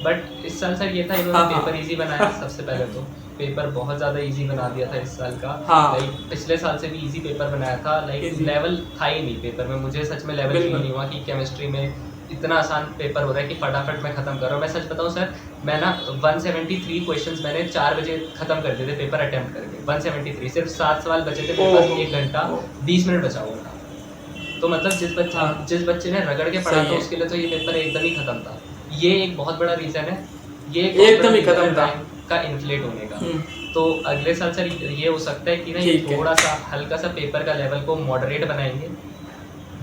बट इस साल सर ये था, इन्होंने पेपर इजी बनाया, सबसे पहले तो पेपर बहुत ज़्यादा इजी बना दिया था इस साल का, लाइक पिछले साल से भी इजी पेपर बनाया था, लाइक लेवल था ही नहीं पेपर में, मुझे सच में लेवल फील नहीं हुआ कि केमिस्ट्री में इतना आसान पेपर हो रहा है कि फटाफट मैं ख़त्म कर रहा हूँ। मैं सच बताऊँ सर, मैं ना 173 क्वेश्चंस मैंने 4 बजे ख़त्म कर दिए थे पेपर अटेम्प्ट करके, 173, सिर्फ 7 सवाल बचे थे, मेरे पास 1 घंटा 20 मिनट बचा हुआ था, तो मतलब जिस बच्चे ने रगड़ के पढ़ा था उसके लिए तो ये पेपर एकदम ही ख़त्म था, ये एक बहुत बड़ा रीज़न है, ये एकदम ही खत्म था का इन्फ्लेट होने का। तो अगले साल सर ये हो सकता है कि ना ये थोड़ा सा हल्का सा पेपर का लेवल को मॉडरेट बनाएंगे,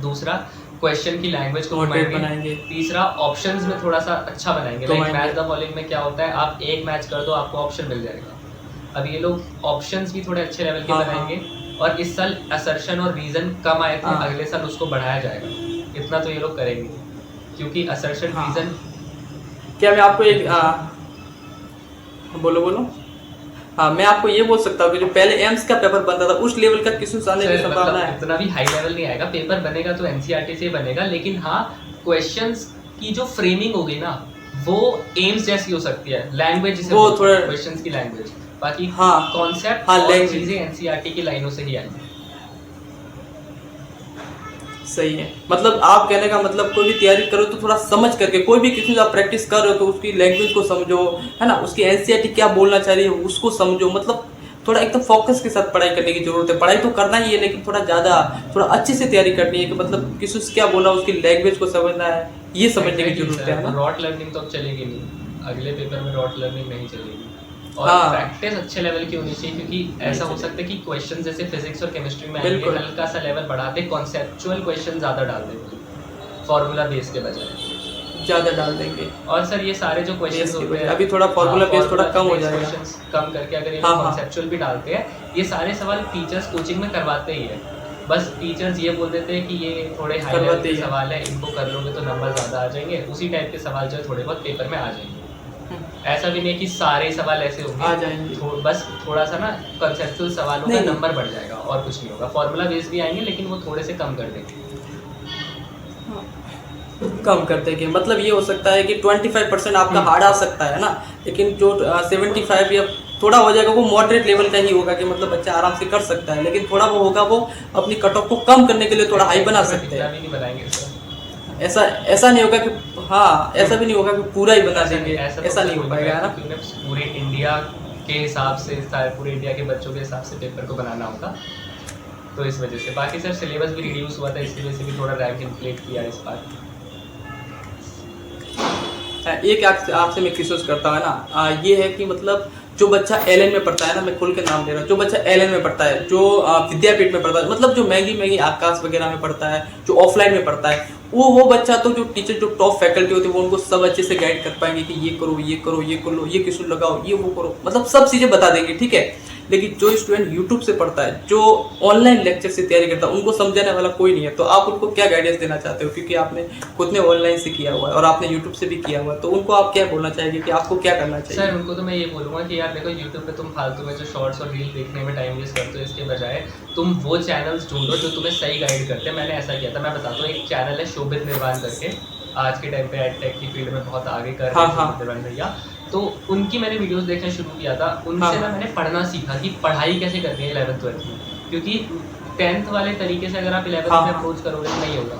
दूसरा क्वेश्चन की लैंग्वेज को बनाएंगे, तीसरा ऑप्शंस में थोड़ा सा अच्छा बनाएंगे, लाइक मैच द फॉलोइंग में क्या होता है, आप एक मैच कर दो आपको ऑप्शन मिल जाएगा, अब ये लोग ऑप्शंस भी थोड़े अच्छे लेवल के बनाएंगे, और इस साल असर्शन और रीजन कम आए थे, अगले साल उसको बढ़ाया जाएगा, इतना तो ये लोग करेंगे, क्योंकि असर्शन रीजन क्या, मैं आपको एक बोलो हाँ, मैं आपको ये बोल सकता हूँ कि जो पहले एम्स का पेपर बनता था उस लेवल का क्वेश्चन आने की संभावना है, इतना भी हाई लेवल नहीं आएगा, पेपर बनेगा तो NCERT से बनेगा, लेकिन हाँ क्वेश्चंस की जो फ्रेमिंग होगी ना वो एम्स जैसी हो सकती है, लैंग्वेज जिसे वो थोड़ा क्वेश्चंस की लैंग्वेज, बाकी हाँ, कॉन्सेप्ट हाँ, और language। चीजें एनसीईआरटी की लाइनों से ही आएंगी। सही है। मतलब आप कहने का मतलब कोई भी तैयारी करो तो थोड़ा समझ करके, कोई भी किसी आप प्रैक्टिस कर रहे हो तो उसकी लैंग्वेज को समझो, है ना, उसकी एनसीईआरटी क्या बोलना चाह रही है उसको समझो। मतलब थोड़ा एकदम फोकस के साथ पढ़ाई करने की जरूरत है। पढ़ाई तो करना ही है, लेकिन थोड़ा अच्छे से तैयारी करनी है कि मतलब किसी से क्या बोलना, उसकी लैंग्वेज को समझना है, ये समझने की जरूरत है ना। रॉट लर्निंग तो अब चलेगी नहीं, अगले पेपर में रॉट लर्निंग नहीं चलेगी, और हाँ। प्रैक्टिस अच्छे लेवल की होनी चाहिए, क्योंकि ऐसा हो सकता है कि क्वेश्चन जैसे फिजिक्स और केमिस्ट्री में आएंगे, बिल्कुल। हल्का सा लेवल बढ़ाते, कॉन्सेप्चुअल क्वेश्चन ज़्यादा डाल देंगे फार्मूला बेस के बजाय, ज़्यादा डाल देंगे। और सर ये सारे जो Base क्वेश्चन के होते बजाय। हैं अभी थोड़ा formula base थोड़ा कम हो based जाएगा। questions कम करके अगर ये हाँ, हाँ। कॉन्सेप्चुअल भी डालते हैं, ये सारे सवाल टीचर्स कोचिंग में करवाते ही है। बस टीचर्स ये बोल देते हैं कि ये थोड़े हाई लेवल करवाते के ही है। सवाल है, इनको कर लोगे तो नंबर ज़्यादा आ जाएंगे, उसी टाइप के सवाल जो है थोड़े बहुत पेपर में आ जाएंगे। ऐसा भी नहीं कि सारे सवाल ऐसे होंगे, आ जाएंगे। बस थोड़ा सा ना कंसेप्चुअल सवालों का नहीं। नंबर बढ़ जाएगा और कुछ नहीं होगा। फॉर्मूला बेस भी आएंगे, लेकिन वो थोड़े से कम कर देंगे। कम कर देंगे, मतलब ये हो सकता है कि 25% आपका हार्ड आ सकता है ना, लेकिन जो 75 या थोड़ा हो जाएगा वो मॉडरेट लेवल का ही होगा कि मतलब बच्चा आराम से कर सकता है। लेकिन थोड़ा वो होगा, वो अपनी कट ऑफ को कम करने के लिए थोड़ा हाई बना सकते इतना हैं। भी नहीं बनाएंगे सर, ऐसा नहीं होगा कि हाँ, ऐसा भी नहीं होगा कि पूरा ही बना देंगे, ऐसा तो ऐसा नहीं हो कोई पाएगा, है ना। क्योंकि उन्हें पूरे इंडिया के हिसाब से, पूरे इंडिया के बच्चों के हिसाब से पेपर को बनाना होगा, तो इस वजह से। बाकी सर सिलेबस भी रिड्यूस हुआ था, इसकी वजह से भी थोड़ा रैंक इन्फ्लेट किया इस बार। एक आपसे मैं क्वेश्चन करता हूँ ना, ये है कि मतलब जो बच्चा एलएन में पढ़ता है ना, मैं खुल के नाम ले रहा हूँ, जो बच्चा एलएन में पढ़ता है, जो विद्यापीठ में पढ़ता है, मतलब जो महंगी आकाश वगैरह में पढ़ता है, जो ऑफलाइन में पढ़ता है, वो बच्चा तो जो टीचर, जो टॉप फैकल्टी होती है, वो उनको सब अच्छे से गाइड कर पाएंगे कि ये करो, ये करो, ये कर लो, ये क्वेश्चन लगाओ, ये वो करो, मतलब सब चीज़ें बता देंगे, ठीक है। लेकिन जो स्टूडेंट यूट्यूब से पढ़ता है, जो ऑनलाइन लेक्चर से तैयारी करता है, उनको समझाने वाला कोई नहीं है, तो आप उनको क्या गाइडेंस देना चाहते हो? क्योंकि आपने खुद ने ऑनलाइन से किया हुआ है और आपने यूट्यूब से भी किया हुआ है, तो उनको आप क्या बोलना चाहेंगे कि आपको क्या करना चाहिए? सर उनको तो मैं ये बोलूँगा कि यार देखो, यूट्यूब पे तुम फालतू में जो शॉर्ट्स और रील देखने में टाइम वेस्ट करते हो, इसके बजाय तुम वो चैनल्स ढूंढो जो तुम्हें सही गाइड करते हैं। मैंने ऐसा किया था, मैं बताता हूँ, एक चैनल है शोभित निर्वाण करके, आज के टाइम पे एडटेक की फील्ड में बहुत आगे कर रहे हैं शोभित निर्वाण भैया। तो उनकी मैंने वीडियोस देखना शुरू किया था, उनसे ना मैंने पढ़ना सीखा कि पढ़ाई कैसे करनी है 11th-12th में, क्योंकि 10th वाले तरीके से अगर आप 11th में अप्रोच करोगे तो नहीं होगा,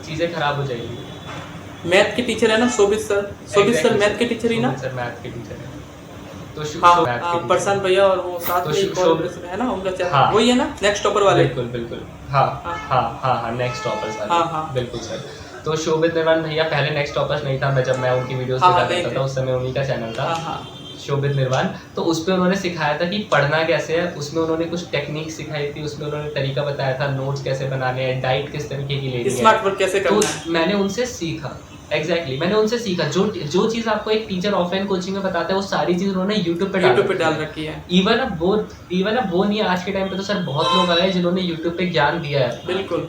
चीज़ें खराब हो जाएगी। मैथ के टीचर है ना शोभित सर मैथ के टीचर ही ना? सर मैथ के टीचर है, तो हाँ, प्रशांत भैया और वो साथ में एक और है ना उनका चैनल, हाँ, वही है ना, नेक्स्ट टॉपर वाले? बिल्कुल बिल्कुल, हाँ, नेक्स्ट टॉपर्स वाले, हाँ। बिल्कुल सर। तो शोभित निर्वाण भैया पहले नेक्स्ट टॉपर्स नहीं था, मैं जब मैं उनकी वीडियोस हाँ, देखा करता था उस समय उन्हीं का चैनल था, हाँ। शोभित निर्वाण। तो उस पर उन्होंने सिखाया था कि पढ़ना कैसे है, उसमें उन्होंने कुछ टेक्निक सिखाई थी, उसमें उन्होंने तरीका बताया था, नोट्स कैसे बनाने हैं, डाइट किस तरीके की लेनी है, स्मार्ट वर्क कैसे करना है। तो मैंने उनसे सीखा, मैंने उनसे सीखा। जो चीज़ आपको एक टीचर ऑफलाइन कोचिंग में बताता है, वो सारी चीज़ उन्होंने यूट्यूब पे डाल रखी है। इवन अब वो नहीं है, आज के टाइम पे तो सर बहुत लोग आए हैं जिन्होंने यूट्यूब पे ज्ञान दिया है, बिल्कुल।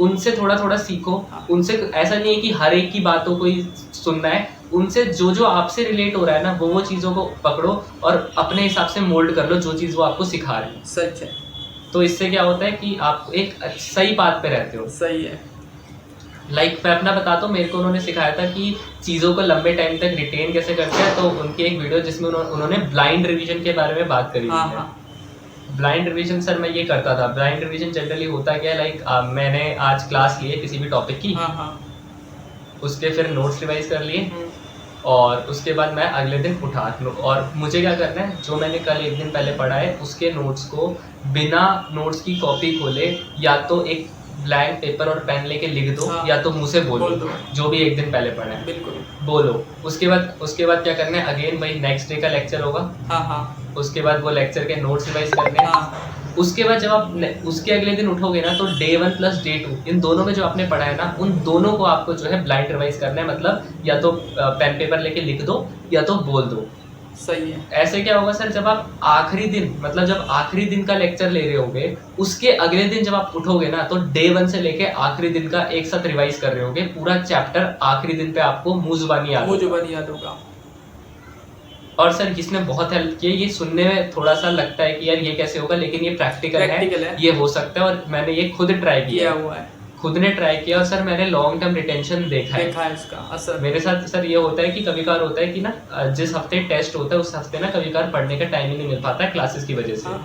उनसे थोड़ा सीखो। उनसे ऐसा नहीं है कि हर एक की बातों को ही सुनना है, उनसे जो आपसे रिलेट हो रहा है ना, वो चीज़ों को पकड़ो और अपने हिसाब से मोल्ड कर लो जो चीज़ वो आपको सिखा रहे हैं। सच है। तो इससे क्या होता है कि आप एक सही बात पे रहते हो। सही है। लाइक मैं अपना बताता हूँ, मेरे को उन्होंने सिखाया था कि चीज़ों को लंबे टाइम तक रिटेन कैसे करते हैं। तो उनकी एक वीडियो जिसमें उन्होंने ब्लाइंड रिवीजन के बारे में बात करी हाँ, है। हाँ। ब्लाइंड रिवीजन सर मैं ये करता था। ब्लाइंड रिवीजन जनरली होता क्या है, लाइक मैंने आज क्लास ली है किसी भी टॉपिक की, हाँ। उसके फिर नोट्स रिवाइज कर लिए और उसके बाद मैं अगले दिन उठा, और मुझे क्या करना है, जो मैंने कल एक दिन पहले पढ़ा है उसके नोट्स को बिना नोट्स की कॉपी खोले या तो एक ब्लैंक पेपर और पेन लेके लिख दो, हाँ। या तो मुँह से बोल बोल दो दो। जो भी एक दिन पहले पढ़ा है, बिल्कुल बोलो। उसके बाद क्या करना है, अगेन वही नेक्स्ट डे का लेक्चर होगा। हाँ। उसके बाद वो लेक्चर के नोट्स रिवाइज करने हैं। हाँ। उसके बाद जब आप उसके अगले दिन उठोगे ना, तो डे 1 प्लस डे 2 इन दोनों में जो आपने पढ़ा है ना, उन दोनों को आपको जो है ब्लाइंड रिवाइज करना है। मतलब या तो पेन पेपर लेके लिख दो या तो बोल दो। सही है। ऐसे क्या होगा सर, जब आप आखिरी दिन, मतलब जब आखिरी दिन का लेक्चर ले रहे होगे, उसके अगले दिन जब आप उठोगे ना, तो डे 1 से लेके आखिरी दिन का एक साथ रिवाइज कर रहे होगे। पूरा चैप्टर आखिरी दिन पे आपको मुंह जुबानी याद होगा। और सर इसने बहुत हेल्प की है। ये सुनने में थोड़ा सा लगता है कि यार ये कैसे होगा, लेकिन ये प्रैक्टिकल है, ये हो सकता है, और मैंने ये खुद ट्राई किया हुआ है। खुद ने ट्राई किया और सर मैंने लॉन्ग टर्म रिटेंशन देखा है इसका असर। मेरे साथ सर ये होता है कि कभी कभार होता है कि ना जिस हफ्ते टेस्ट होता है उस हफ्ते ना कभी कभार पढ़ने का टाइम ही नहीं मिल पाता है क्लासेस की वजह से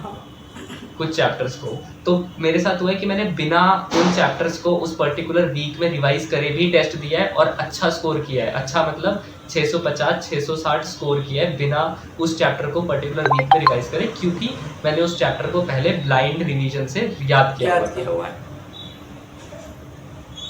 कुछ चैप्टर्स को। तो मेरे साथ हुआ है कि मैंने बिना उन चैप्टर्स को उस पर्टिकुलर वीक में रिवाइज करे भी टेस्ट दिया है और अच्छा स्कोर किया है। अच्छा मतलब 650 660 स्कोर किया है बिना उस चैप्टर को पर्टिकुलर वीक में रिवाइज करे, क्योंकि मैंने उस चैप्टर को पहले ब्लाइंड रिवीजन से याद किया हुआ है।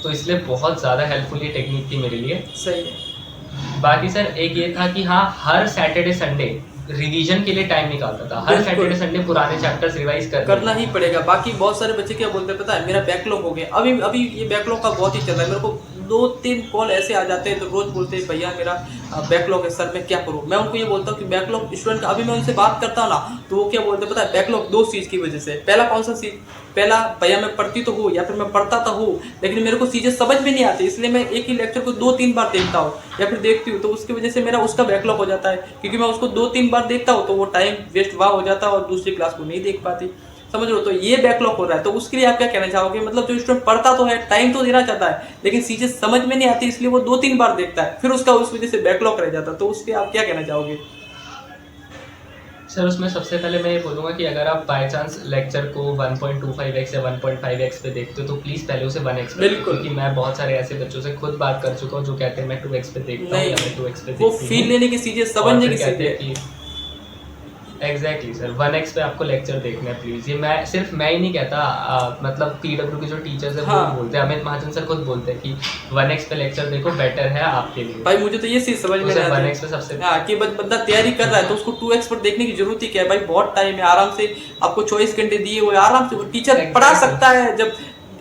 तो इसलिए बहुत ज़्यादा हेल्पफुल ये टेक्निक थी मेरे लिए। सही है। बाकी सर एक ये था कि हाँ, हर सैटरडे संडे रिवीजन के लिए टाइम निकालता था। हर सैटरडे संडे पुराने चैप्टर्स रिवाइज करना ही पड़ेगा। बाकी बहुत सारे बच्चे क्या बोलते हैं पता है, मेरा बैकलॉग हो गया। अभी ये बैकलॉग का बहुत ही चल रहा है। मेरे को 2-3 कॉल ऐसे आ जाते हैं तो रोज बोलते हैं भैया मेरा बैकलॉग है सर, मैं क्या करूँ। मैं उनको ये बोलता हूँ कि बैकलॉग स्टूडेंट का, अभी मैं उनसे बात करता हूँ ना तो वो क्या बोलते हैं पता है, बैकलॉग 2 चीज़ की वजह से। पहला कौन सा चीज़, पहला भैया मैं पढ़ती तो हूँ या फिर मैं पढ़ता तो हूँ लेकिन मेरे को चीज़ें समझ में नहीं आती, इसलिए मैं एक ही लेक्चर को 2-3 बार देखता हूँ या फिर देखती हूँ, तो उसकी वजह से मेरा उसका बैकलॉग हो जाता है। क्योंकि मैं उसको 2-3 बार देखता हूँ तो वो टाइम वेस्ट वहाँ हो जाता है और दूसरी क्लास को नहीं देख पाती, समझ लो। तो ये बैकलॉग हो रहा है। तो उसके लिए आप क्या कहना चाहोगे, मतलब जो स्टूडेंट पढ़ता तो है, टाइम तो देना चाहता है लेकिन चीज़ें समझ में नहीं आती, इसलिए वो 2-3 बार देखता है, फिर उसका उस वजह से बैकलॉग रह जाता है। तो उसके आप क्या कहना चाहोगे? सर उसमें सबसे पहले मैं ये बोलूँगा कि अगर आप बाय चांस लेक्चर को 1.25x या 1.5x पे देखते हो तो प्लीज़ पहले उसे 1x पे, क्योंकि मैं बहुत सारे ऐसे बच्चों से खुद बात कर चुका हूँ जो कहते हैं मैं 2x पे देखता हूँ या मैं 2x पे देखती हूँ। वो फील लेने की चीज़ें, समझने की चीज़ें। एग्जैक्टली सर, 1x पे आपको लेक्चर देखना है प्लीज़। ये मैं ही नहीं कहता, मतलब PW के जो टीचर्स हैं वो बोलते हैं, अमित महाजन सर खुद बोलते हैं कि 1x पे लेक्चर देखो, बेटर है आपके लिए। भाई मुझे तो ये चीज़ समझ में नहीं आती 1x पे सबसे कि बंदा तैयारी कर रहा है तो उसको 2x पर देखने की जरूरत ही क्या है। भाई बहुत टाइम है, आराम से आपको 24 घंटे दिए हुए, आराम से टीचर पढ़ा सकता है। जब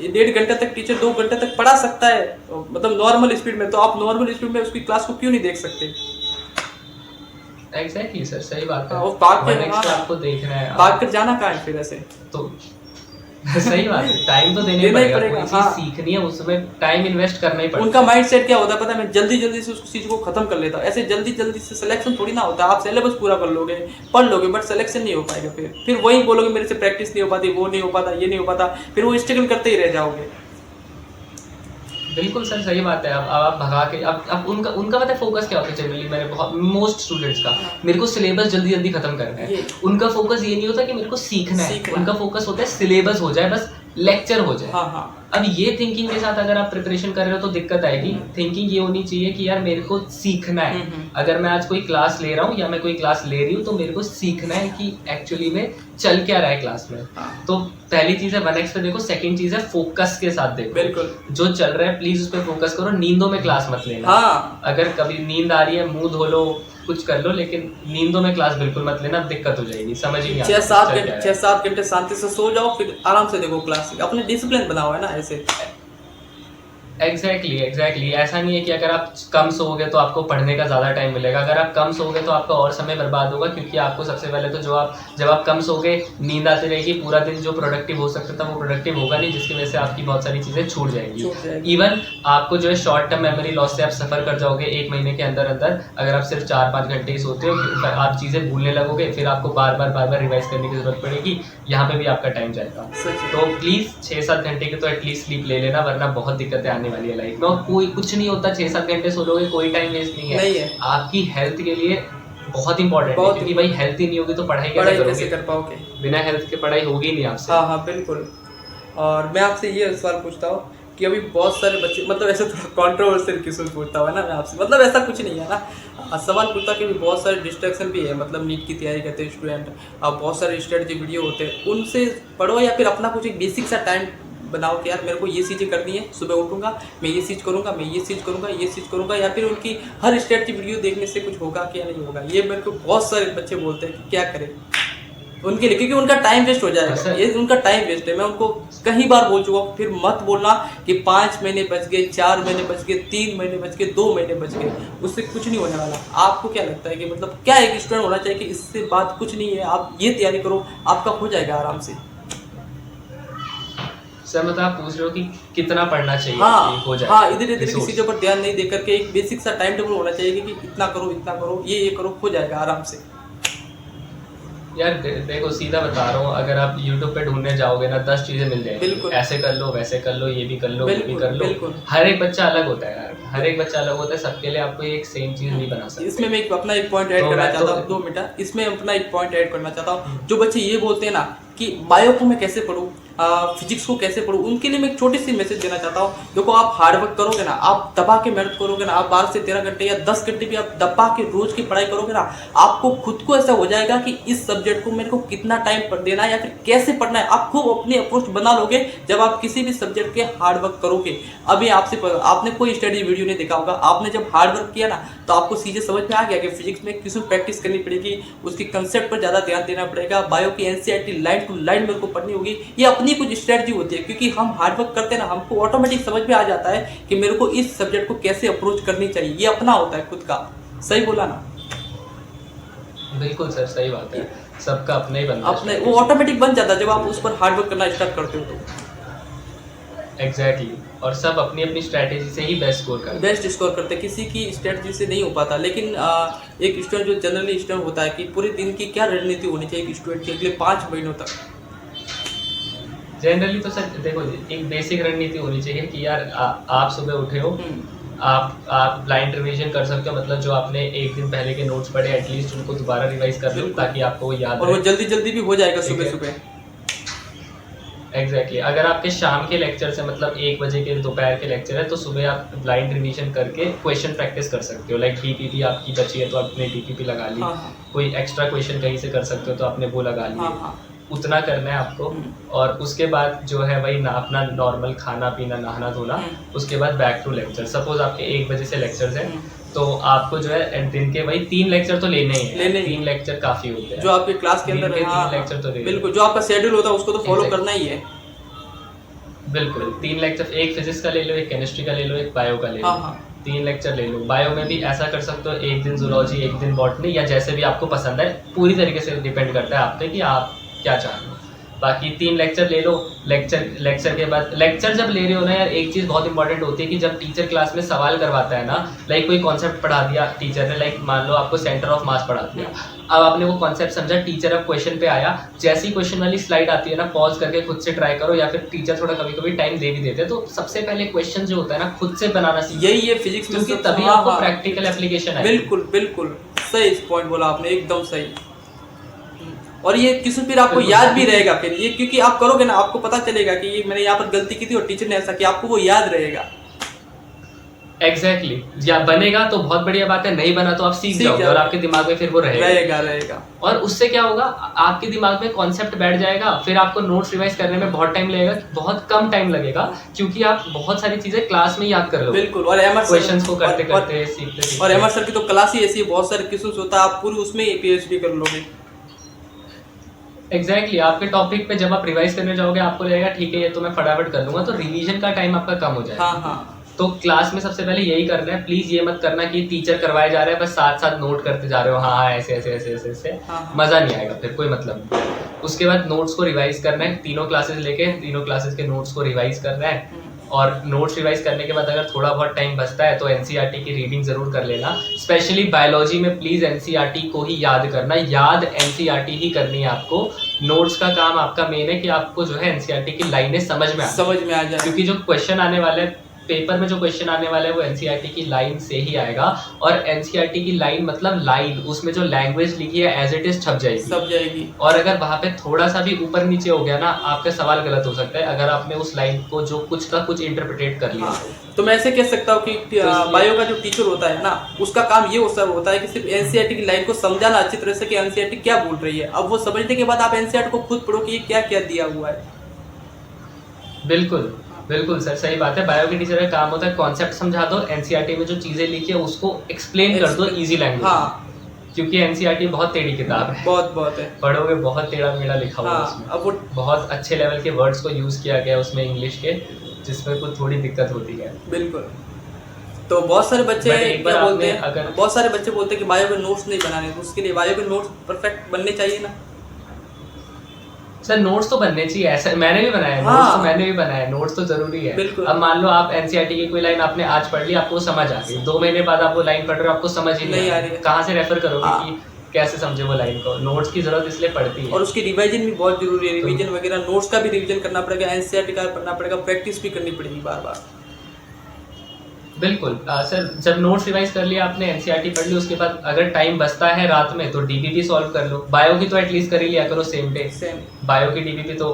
1.5 घंटे तक टीचर 2 घंटे तक पढ़ा सकता है, मतलब नॉर्मल स्पीड में, तो आप नॉर्मल स्पीड में उसकी क्लास को क्यों नहीं देख सकते? एग्जैक्टली सर, सही बात है। वो भाग के आपको देखना है, भाग कर जाना कहाँ है फिर ऐसे तो सही बात है, टाइम तो देना ही पड़ेगा। कोई चीज सीखनी है उसमें टाइम इन्वेस्ट करना ही पड़ेगा। उनका माइंडसेट क्या होता है पता है, मैं जल्दी जल्दी से उस चीज को खत्म कर लेता हूँ। ऐसे जल्दी जल्दी से सिलेक्शन थोड़ी ना होता है। आप सिलेबस पूरा कर लोगे, पढ़ लोगे, बट सिलेक्शन नहीं हो पाएगा। फिर वही बोलोगे मेरे से प्रैक्टिस नहीं हो पाती, वो नहीं हो पाता, ये नहीं हो पाता, फिर वो स्ट्रगल करते ही रह जाओगे। बिल्कुल सर, सही बात है। अब आप भगा के अब उनका पता है फोकस क्या होता है जनरली, मैंने बहुत मोस्ट स्टूडेंट्स का, मेरे को सिलेबस जल्दी जल्दी खत्म करना है। उनका फोकस ये नहीं होता कि मेरे को सीखना है, उनका फोकस होता है सिलेबस हो जाए, बस लेक्चर हो जाए। अब ये थिंकिंग के साथ अगर आप प्रिपरेशन कर रहे हो तो दिक्कत आएगी। थिंकिंग ये होनी चाहिए कि यार मेरे को सीखना है। अगर मैं आज कोई क्लास ले रहा हूँ या मैं कोई क्लास ले रही हूँ तो मेरे को सीखना है कि एक्चुअली में चल क्या रहा है क्लास में। तो पहली चीज है 1x पे देखो, सेकंड चीज है फोकस के साथ देखो। बिल्कुल, जो चल रहा है प्लीज उस पर फोकस करो। नींदों में क्लास मत लेना। अगर कभी नींद आ रही है मुंह धो लो, कुछ कर लो, लेकिन नींदों में क्लास बिल्कुल मत लेना, दिक्कत हो जाएगी, समझ ही नहीं आता। 6-7 घंटे शांति से सो जाओ, फिर आराम से देखो क्लास। अपने डिसिप्लिन बनाओ, है ना ऐसे। एग्जैक्टली ऐसा नहीं है कि अगर आप कम सोओगे तो आपको पढ़ने का ज़्यादा टाइम मिलेगा। अगर आप कम सोओगे तो आपका और समय बर्बाद होगा, क्योंकि आपको सबसे पहले तो जब आप कम सोओगे नींद आती रहेगी, पूरा दिन जो प्रोडक्टिव हो सकता था वो प्रोडक्टिव होगा नहीं, जिसकी वजह से आपकी बहुत सारी चीज़ें छूट जाएंगी। इवन आपको जो है शॉर्ट टर्म मेमोरी लॉस से आप सफ़र कर जाओगे 1 महीने के अंदर अगर आप सिर्फ 4-5 घंटे ही सोते हो, आप चीज़ें भूलने लगोगे, फिर आपको बार बार रिवाइज करने की जरूरत पड़ेगी, यहाँ पे भी आपका टाइम जाएगा। तो प्लीज़ 6-7 घंटे की तो एटलीस्ट स्लीप ले लेना, वरना बहुत दिक्कतें आने वाली है लाइफ में। कोई कुछ नहीं होता, 6-7 घंटे सो लोगे, कोई टाइम वेस्ट नहीं है। आपकी हेल्थ के लिए बहुत इंपॉर्टेंट है, क्योंकि भाई हेल्थ ही नहीं होगी तो पढ़ाई कैसे कर पाओगे? बिना हेल्थ के पढ़ाई होगी नहीं आपसे। हाँ बिल्कुल। और मैं आपसे ये सवाल पूछता हूँ कि अभी बहुत सारे बच्चे, मतलब ऐसे थोड़ा कॉन्ट्रोवर्शियल क्वेश्चन पूछता हुआ ना मैं आपसे, मतलब ऐसा कुछ नहीं है ना, सवाल पूछता कि बहुत सारे डिस्ट्रैक्शन भी है, मतलब नीट की तैयारी करते हैं स्टूडेंट, अब बहुत सारे स्ट्रेटजी वीडियो होते हैं, उनसे पढ़ो या फिर अपना कुछ एक बेसिक सा टाइम बनाओ कि यार मेरे को ये चीज़ें करनी है, सुबह उठूंगा मैं ये चीज़ करूंगा, मैं ये चीज़ करूंगा, ये चीज़ करूंगा, या फिर उनकी हर स्ट्रेटजी वीडियो देखने से कुछ होगा क्या नहीं होगा। ये मेरे को बहुत सारे बच्चे बोलते हैं कि क्या करें उनके लिए, क्योंकि उनका टाइम वेस्ट हो जाएगा। ये उनका टाइम वेस्ट है। मैं उनको कई बार बोल चुका हूँ, फिर मत बोलना कि 5 महीने बच गए, 4 महीने बच गए, 3 महीने बच गए, 2 महीने बच गए, उससे कुछ नहीं होने वाला। आपको क्या लगता है कि मतलब क्या एक स्टूडेंट होना चाहिए कि इससे बात कुछ नहीं है, आप ये तैयारी करो, आपका हो जाएगा आराम से। सर मतलब आप पूछ रहे हो कि कितना पढ़ना चाहिए? हो जाए। हाँ, इधर की चीज़ों पर ध्यान नहीं देकर के एक बेसिक सा टाइम टेबल होना चाहिए कि इतना करो, इतना करो, ये करो, हो जाएगा आराम से। यार देखो सीधा बता रहा हूँ, अगर आप YouTube पे ढूंढने जाओगे ना 10 चीजें मिल जाएंगी। बिल्कुल। ऐसे कर लो, वैसे कर लो, ये भी कर लो, वो भी बिल्कुल, कर लो। बिल्कुल। हर एक बच्चा अलग होता है यार, हर एक बच्चा अलग होता है, सबके लिए आपको एक सेम चीज नहीं बना सकते। इसमें मैं अपना एक पॉइंट ऐड तो करना मैं चाहता तो हूँ, 2 मिनट, इसमें अपना एक पॉइंट ऐड करना चाहता हूँ। जो बच्चे ये बोलते हैं ना कि बायो को मैं कैसे पढूं, फिजिक्स को कैसे पढूं, उनके लिए मैं एक छोटी सी मैसेज देना चाहता हूँ। देखो आप हार्ड वर्क करोगे ना, आप दबा के मेहनत करोगे ना, आप 12 से 13 घंटे या 10 घंटे भी आप दबा के रोज की पढ़ाई करोगे ना, आपको खुद को ऐसा हो जाएगा कि इस सब्जेक्ट को मेरे को कितना टाइम पर देना है या फिर कैसे पढ़ना है, आप खूब अपनी अप्रोच बना लोगे जब आप किसी भी सब्जेक्ट के हार्ड वर्क करोगे। अभी आपने कोई स्टडी वीडियो नहीं देखा होगा, आपने जब हार्ड वर्क किया ना तो आपको सीधे समझ में आ गया कि फिजिक्स में किस प्रैक्टिस करनी पड़ेगी, उसकी कंसेप्ट पर ज़्यादा ध्यान देना पड़ेगा, बायो की एनसीईआरटी लाइन टू लाइन मेरे को पढ़नी होगी। ये अपनी कुछ स्ट्रेटजी होती है, क्योंकि हम हार्ड वर्क करते हैं ना, हमको ऑटोमेटिक समझ में आ जाता है कि मेरे को इस सब्जेक्ट को कैसे अप्रोच करनी चाहिए। ये अपना होता है खुद का। सही बोला ना? बिल्कुल सर, सही बात है, सबका अपना ही बनता है अपने वो ऑटोमेटिक बन जाता है जब आप उस पर हार्ड वर्क करना स्टार्ट करते हो तो। एग्जैक्टली। और सब अपनी अपनी स्ट्रैटेजी से ही बेस्ट स्कोर करते हैं। बेस्ट स्कोर करते हैं, किसी की स्ट्रेटजी से नहीं हो पाता। लेकिन एक स्टूडेंट जो जनरली स्टूडेंट होता है कि पूरे दिन की क्या रणनीति होनी चाहिए एक स्टूडेंट के अगले 5 महीनों तक? जनरली तो सर देखो, एक बेसिक रणनीति होनी चाहिए कि यार आप सुबह उठे हो, आप ब्लाइंड रिवीजन कर सकते हो, मतलब जो आपने एक दिन पहले के नोट्स पढ़े एटलीस्ट उनको दोबारा रिवाइज कर लो ताकि आपको वो याद और रहे। वो जल्दी जल्दी भी हो जाएगा ठीक सुबह है। सुबह। एग्जैक्टली अगर आपके शाम के लेक्चर से मतलब 1 बजे के दोपहर के लेक्चर है तो सुबह आप ब्लाइंड रिवीजन करके क्वेश्चन प्रैक्टिस कर सकते हो। लाइक डीपीपी आपकी बची है तो आपने डीपीपी लगा ली, हाँ। कोई एक्स्ट्रा क्वेश्चन कहीं से कर सकते हो तो आपने वो लगा लिए। हाँ। उतना करना है आपको। और उसके बाद जो है भाई अपना नॉर्मल खाना पीना नहाना धोना, उसके बाद बैक टू लेक्चर। सपोज आपके 1 बजे से लेक्चर्स है तो आपको जो है दिन के भाई 3 लेक्चर तो लेने ही है। 3 लेक्चर काफी होते हैं जो आपके क्लास के अंदर 3 लेक्चर तो बिल्कुल जो आपका शेड्यूल होता है उसको तो फॉलो करना ही है। बिल्कुल 3 लेक्चर, एक फिजिक्स का ले लो, एक केमिस्ट्री का ले लो, एक बायो का ले लो। हाँ। 3 लेक्चर ले लो। बायो में भी ऐसा कर सकते हो, एक दिन जूलॉजी, एक दिन बॉटनी, या जैसे भी आपको पसंद है, पूरी तरीके से डिपेंड करता है आप पे कि आप क्या चाह रहे हो। बाकी 3 लेक्चर ले लो। लेक्चर के बाद लेक्चर जब ले रहे हो ना यार, एक चीज़ बहुत इंपॉर्टेंट होती है कि जब टीचर क्लास में सवाल करवाता है ना, लाइक कोई कॉन्सेप्ट पढ़ा दिया टीचर ने, लाइक मान लो आपको सेंटर ऑफ मास पढ़ा दिया, अब आपने वो कॉन्सेप्ट समझा, टीचर अब क्वेश्चन पे आया, जैसी क्वेश्चन वाली स्लाइड आती है ना, पॉज करके खुद से ट्राई करो, या फिर टीचर थोड़ा कभी कभी टाइम दे भी देते हैं, तो सबसे पहले क्वेश्चन जो होता है ना खुद से बनाना सीखो। यही है फिजिक्स में, क्योंकि तभी आपको प्रैक्टिकल एप्लीकेशन है। बिल्कुल बिल्कुल सही पॉइंट बोला आपने, एकदम सही। और ये किसी फिर आपको याद भी रहेगा फिर ये, क्योंकि आप करोगे ना आपको पता चलेगा कि ये मैंने यहाँ पर गलती की थी और टीचर ने ऐसा किया, आपको वो याद रहेगा। एग्जैक्टली या बनेगा तो बहुत बढ़िया बात है, नहीं बना तो आप सीख जाओगे और आपके दिमाग में फिर वो रहेगा। और उससे क्या होगा, आपके दिमाग में कॉन्सेप्ट बैठ जाएगा, फिर आपको नोट्स रिवाइज करने में बहुत टाइम लगेगा, बहुत कम टाइम लगेगा, क्योंकि आप बहुत सारी चीजें क्लास में याद कर लो। बिल्कुल। और एमआर क्वेश्चंस को करते करते सीखते। और एमआर सर की तो क्लास ही ऐसी है, बहुत सारे क्वेश्चंस होता है, आप पूरी उसमें पीएचडी कर लोगे। एग्जैक्टली आपके टॉपिक पे जब आप रिवाइज करने जाओगे आपको लगेगा ठीक है ये तो मैं फटाफट कर लूंगा, तो रिवीजन का टाइम आपका कम हो जाएगा। हाँ। तो क्लास में सबसे पहले यही करना है, प्लीज ये मत करना कि टीचर करवाए जा रहे हैं बस साथ साथ नोट करते जा रहे हो, हाँ ऐसे ऐसे ऐसे ऐसे ऐसे, मजा नहीं आएगा, फिर कोई मतलब नहीं। उसके बाद नोट्स को रिवाइज करना है, तीनों क्लासेस लेके तीनों क्लासेस के नोट्स को रिवाइज करना है। और नोट्स रिवाइज करने के बाद अगर थोड़ा बहुत टाइम बचता है तो एनसीईआरटी की रीडिंग जरूर कर लेना। स्पेशली बायोलॉजी में प्लीज एनसीईआरटी को ही याद करना, याद एनसीईआरटी ही करनी है आपको। नोट्स का काम आपका मेन है कि आपको जो है एनसीईआरटी की लाइनें समझ में आ जाए, क्योंकि जो क्वेश्चन आने वाले पेपर में जो क्वेश्चन आने वाले हैं वो एनसीईआरटी की लाइन से ही आएगा। और एनसीईआरटी की लाइन मतलब लाइन, उसमें जो लैंग्वेज लिखी है एज इट इज छप जाएगी। और अगर वहां पे थोड़ा सा भी ऊपर नीचे हो गया ना, आपका सवाल गलत हो सकता है अगर आपने उस लाइन को जो कुछ का कुछ इंटरप्रिटेट कर लिया। तो मैं ऐसे कह सकता हूँ कि बायो का जो टीचर होता है ना, उसका काम ये होता है कि सिर्फ एनसीईआरटी की लाइन को समझाना अच्छी तरह से कि एनसीईआरटी क्या बोल रही है। अब वो समझने के बाद आप एनसीईआरटी को खुद पढ़ो कि ये क्या क्या दिया हुआ है। बिल्कुल सर, सही बात है। बायो के टीचर का काम होता है कॉन्सेप्ट समझा दो, एनसीईआरटी में जो चीजें लिखी है उसको एक्सप्लेन कर दो इजी लैंग्वेज। हाँ, क्योंकि एनसीईआरटी बहुत टेढ़ी किताब है, बहुत है, पढ़ोगे बहुत टेढ़ा मेढ़ा लिखा हुआ है उसमें। अब वो बहुत अच्छे लेवल के वर्ड्स को यूज किया गया उसमें इंग्लिश के, जिसमें कुछ थोड़ी दिक्कत होती है। बिल्कुल। तो बहुत सारे बच्चे क्या बोलते हैं, अगर बहुत सारे बच्चे बोलते हैं कि बायो के नोट्स नहीं बनाने, तो उसके लिए बायो के नोट्स परफेक्ट बनने चाहिए ना। सर नोट्स तो बनने चाहिए, ऐसा मैंने भी बनाया है। नोट्स तो मैंने भी बनाया है, नोट्स तो जरूरी है। अब मान लो आप एनसीईआरटी की कोई लाइन आपने आज पढ़ ली, आपको समझ आ गई, 2 महीने बाद आप वो लाइन पढ़ रहे हो आपको समझ ही नहीं आ रही, कहाँ से रेफर करोगे कि कैसे समझे वो लाइन को, नोट्स की जरूरत इसलिए पड़ती है। और उसकी रिवीजन भी बहुत जरूरी है, रिवीजन वगैरह नोट्स का भी रिवीजन करना पड़ेगा, एनसीईआरटी का पढ़ना पड़ेगा, प्रैक्टिस भी करनी पड़ेगी बार बार। बिल्कुल सर, जब नोट्स रिवाइज कर लिया आपने, एनसीईआरटी पढ़ ली, उसके बाद अगर टाइम बचता है रात में तो डीबीपी सॉल्व कर लो। बायो की तो एटलीस्ट कर ही लिया करो सेम डे। बायो की डीबीपी तो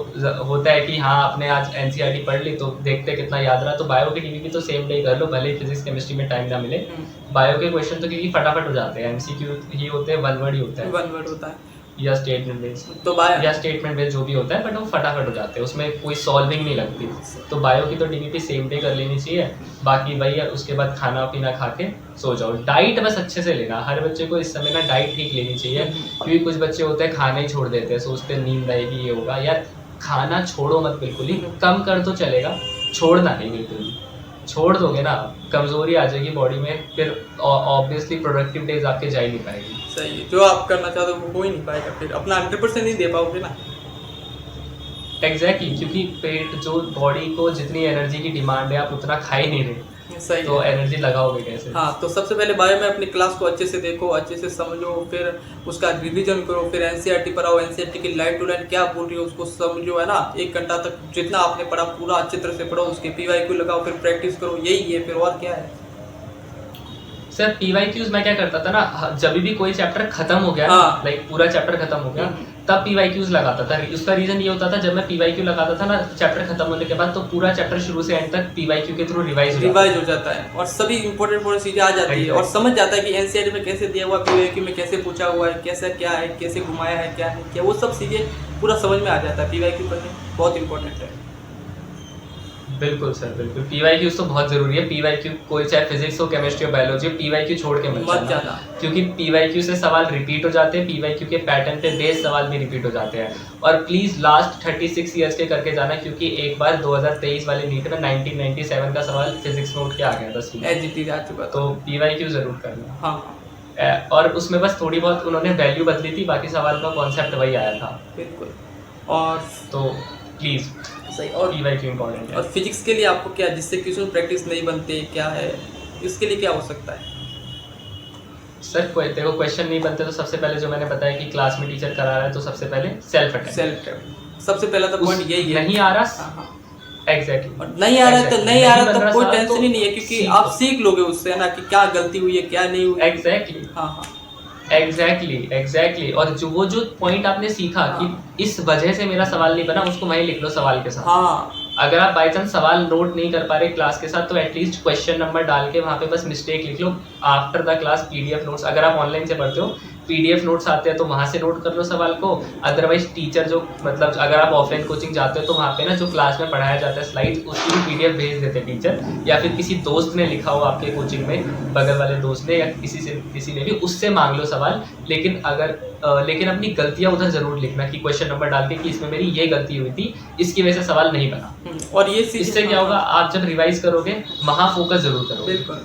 होता है कि हाँ आपने आज एनसीईआरटी पढ़ ली तो देखते कितना याद रहा, तो बायो की डीबीपी तो सेम डे कर लो, भले ही फिजिक्स केमिस्ट्री में टाइम ना मिले। बायो के क्वेश्चन तो क्योंकि फटाफट हो जाते हैं, एमसीक्यू ही होते हैं, वन वर्ड ही होता है, वन वर्ड होता है या स्टेटमेंट बेस्ड, तो या स्टेटमेंट बेस्ड जो भी होता है, बट वो फटाफट हो जाते हैं, उसमें कोई सॉल्विंग नहीं लगती। तो बायो की तो डीबीपी सेम डे कर लेनी चाहिए। बाकी वही है, उसके बाद खाना पीना खा के सो जाओ। डाइट बस अच्छे से लेना, हर बच्चे को इस समय ना डाइट ठीक लेनी चाहिए, क्योंकि कुछ बच्चे होते हैं खाना ही छोड़ देते हैं, सोचते हैं नींद आएगी ये होगा। यार खाना छोड़ो मत, बिल्कुल ही कम कर तो चलेगा, छोड़ना नहीं बिल्कुल भी। छोड़ दोगे ना कमजोरी आ जाएगी बॉडी में, फिर ऑब्वियसली प्रोडक्टिव डेज आपके जा ही नहीं पाएगी। सही है, जो आप करना चाहते हो वो हो ही नहीं पाएगा, फिर अपना 100% नहीं दे पाओगे ना। एग्जैक्टली, क्योंकि पेट जो बॉडी को जितनी एनर्जी की डिमांड है आप उतना खा ही नहीं रहे, सही तो है। एनर्जी लगाओगे कैसे? हाँ, तो सबसे पहले बायो में अपनी क्लास को अच्छे से देखो, अच्छे से समझो, फिर उसका रिवीजन करो, फिर एनसीईआरटी पर आओ, एनसीईआरटी की लाइन टू लाइन क्या बोल रही है उसको समझो, है ना। 1 घंटा तक जितना आपने पढ़ा पूरा अच्छी तरह से पढ़ो, उसके पीवाईक्यू लगाओ, फिर प्रैक्टिस करो, यही है, फिर और क्या है। सर पीवाईक्यूज मैं क्या करता था ना, जब भी कोई चैप्टर खत्म हो गया, हाँ। लाइक पूरा चैप्टर खत्म हो गया, तब पीवाईक्यूज लगाता था। उसका रीजन ये होता था, जब मैं पीवाईक्यू लगाता था ना चैप्टर खत्म होने के बाद, तो पूरा चैप्टर शुरू से एंड तक पीवाईक्यू के थ्रू रिवाइज हो जाता है और सभी इंपॉर्टेंट चीजें आ जाती है, और समझ जाता है कि एनसीईआरटी में कैसे दिया हुआ, पीवाईक्यू में कैसे पूछा हुआ है, कैसा क्या है, कैसे घुमाया है, क्या नहीं किया, वो सब चीजें पूरा समझ में आ जाता है। पीवाईक्यू करने बहुत इंपॉर्टेंट है। बिल्कुल सर, बिल्कुल पीवाईक्यूज तो बहुत जरूरी है। पीवाईक्यू कोई चाहे फिजिक्स हो, केमिस्ट्री हो, बायोलॉजी, पीवाईक्यू छोड़ के मत जाना, क्योंकि पीवाईक्यू से सवाल रिपीट हो जाते हैं, पीवाईक्यू के पैटर्न पे बेस्ड सवाल भी रिपीट हो जाते हैं। और प्लीज लास्ट 36 ईयर्स के करके जाना, क्योंकि एक बार 2023 वाले नीट में 1997 का सवाल फिजिक्स में उठ के आ गया 10वीं, एजीटी आ चुका, तो पीवाईक्यू जरूर करना। हाँ, और उसमें बस थोड़ी बहुत उन्होंने वैल्यू बदली थी, बाकी सवाल का कॉन्सेप्ट वही आया था। बिल्कुल। और तो प्लीज सही, और पीवाईक्यू इंपॉर्टेंट है। और फिजिक्स के लिए आपको क्या, जिससे क्वेश्चन प्रैक्टिस नहीं बनते, क्या है इसके लिए क्या हो सकता है? सर कोई देखो क्वेश्चन नहीं बनते तो सबसे पहले जो मैंने बताया कि क्लास में टीचर करा रहा है, तो सबसे पहले सेल्फ अटेम्प्ट, सबसे पहला तो पॉइंट यही है। नहीं आ रहा, एग्जैक्टली, और नहीं आ रहा है तो नहीं आ रहा तो कोई तो टेंशन ही नहीं है, क्योंकि आप सीख लोगे उससे, है ना, कि क्या गलती हुई है, क्या नहीं हुई। एग्जैक्टली, हाँ हाँ, एग्जैक्टली। और जो पॉइंट आपने सीखा कि इस वजह से मेरा सवाल नहीं बना, उसको वहीं लिख लो सवाल के साथ। हाँ, अगर आप बाई चांस सवाल नोट नहीं कर पा रहे क्लास के साथ, तो एटलीस्ट क्वेश्चन नंबर डाल के वहाँ पे बस मिस्टेक लिख लो। After the class PDF notes, अगर आप ऑनलाइन से पढ़ते हो पीडीएफ नोट्स आते हैं तो वहाँ से नोट कर लो सवाल को। अदरवाइज टीचर जो मतलब अगर आप ऑफलाइन कोचिंग जाते हो तो वहाँ पे ना जो क्लास में पढ़ाया जाता है स्लाइड्स, उसकी भी पीडीएफ भेज देते हैं टीचर, या फिर किसी दोस्त ने लिखा हो आपके कोचिंग में, बगल वाले दोस्त ने या किसी ने भी, उससे मांग लो सवाल। लेकिन लेकिन अपनी गलतियाँ उधर जरूर लिखना कि क्वेश्चन नंबर डाल के कि इसमें मेरी ये गलती हुई थी, इसकी वजह से सवाल नहीं बना। और ये इससे क्या होगा, आप जब रिवाइज करोगे वहाँ फोकस जरूर करोगे। बिल्कुल।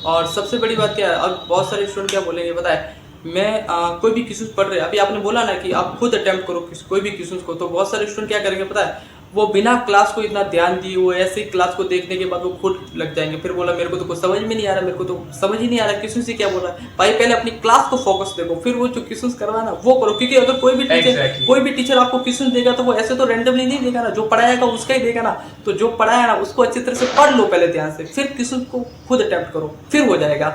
और सबसे बड़ी बात क्या है, अब बहुत सारे स्टूडेंट क्या बोलेंगे पता है, मैं कोई भी क्वेश्चन पढ़ रहे हैं, अभी आपने बोला ना कि आप खुद अटेम्प्ट करो कोई भी क्वेश्चन को, तो बहुत सारे स्टूडेंट क्या करेंगे पता है, वो बिना क्लास को इतना ध्यान दिए, वो ऐसे ही क्लास को देखने के बाद वो खुद लग जाएंगे, फिर बोला मेरे को तो कुछ समझ में नहीं आ रहा, मेरे को तो समझ ही नहीं आ रहा क्वेश्चन से क्या बोल रहा है। भाई पहले अपनी क्लास को फोकस देखो, फिर वो जो क्वेश्चन करवाना वो करो, क्योंकि अगर कोई भी टीचर आपको क्वेश्चन देगा तो वो ऐसे तो रैंडमली नहीं देगा ना, जो पढ़ाएगा उसका ही देगा ना। तो जो पढ़ाया ना उसको अच्छी तरह से पढ़ लो पहले ध्यान से, फिर क्वेश्चन को खुद अटेम्प्ट करो, फिर हो जाएगा।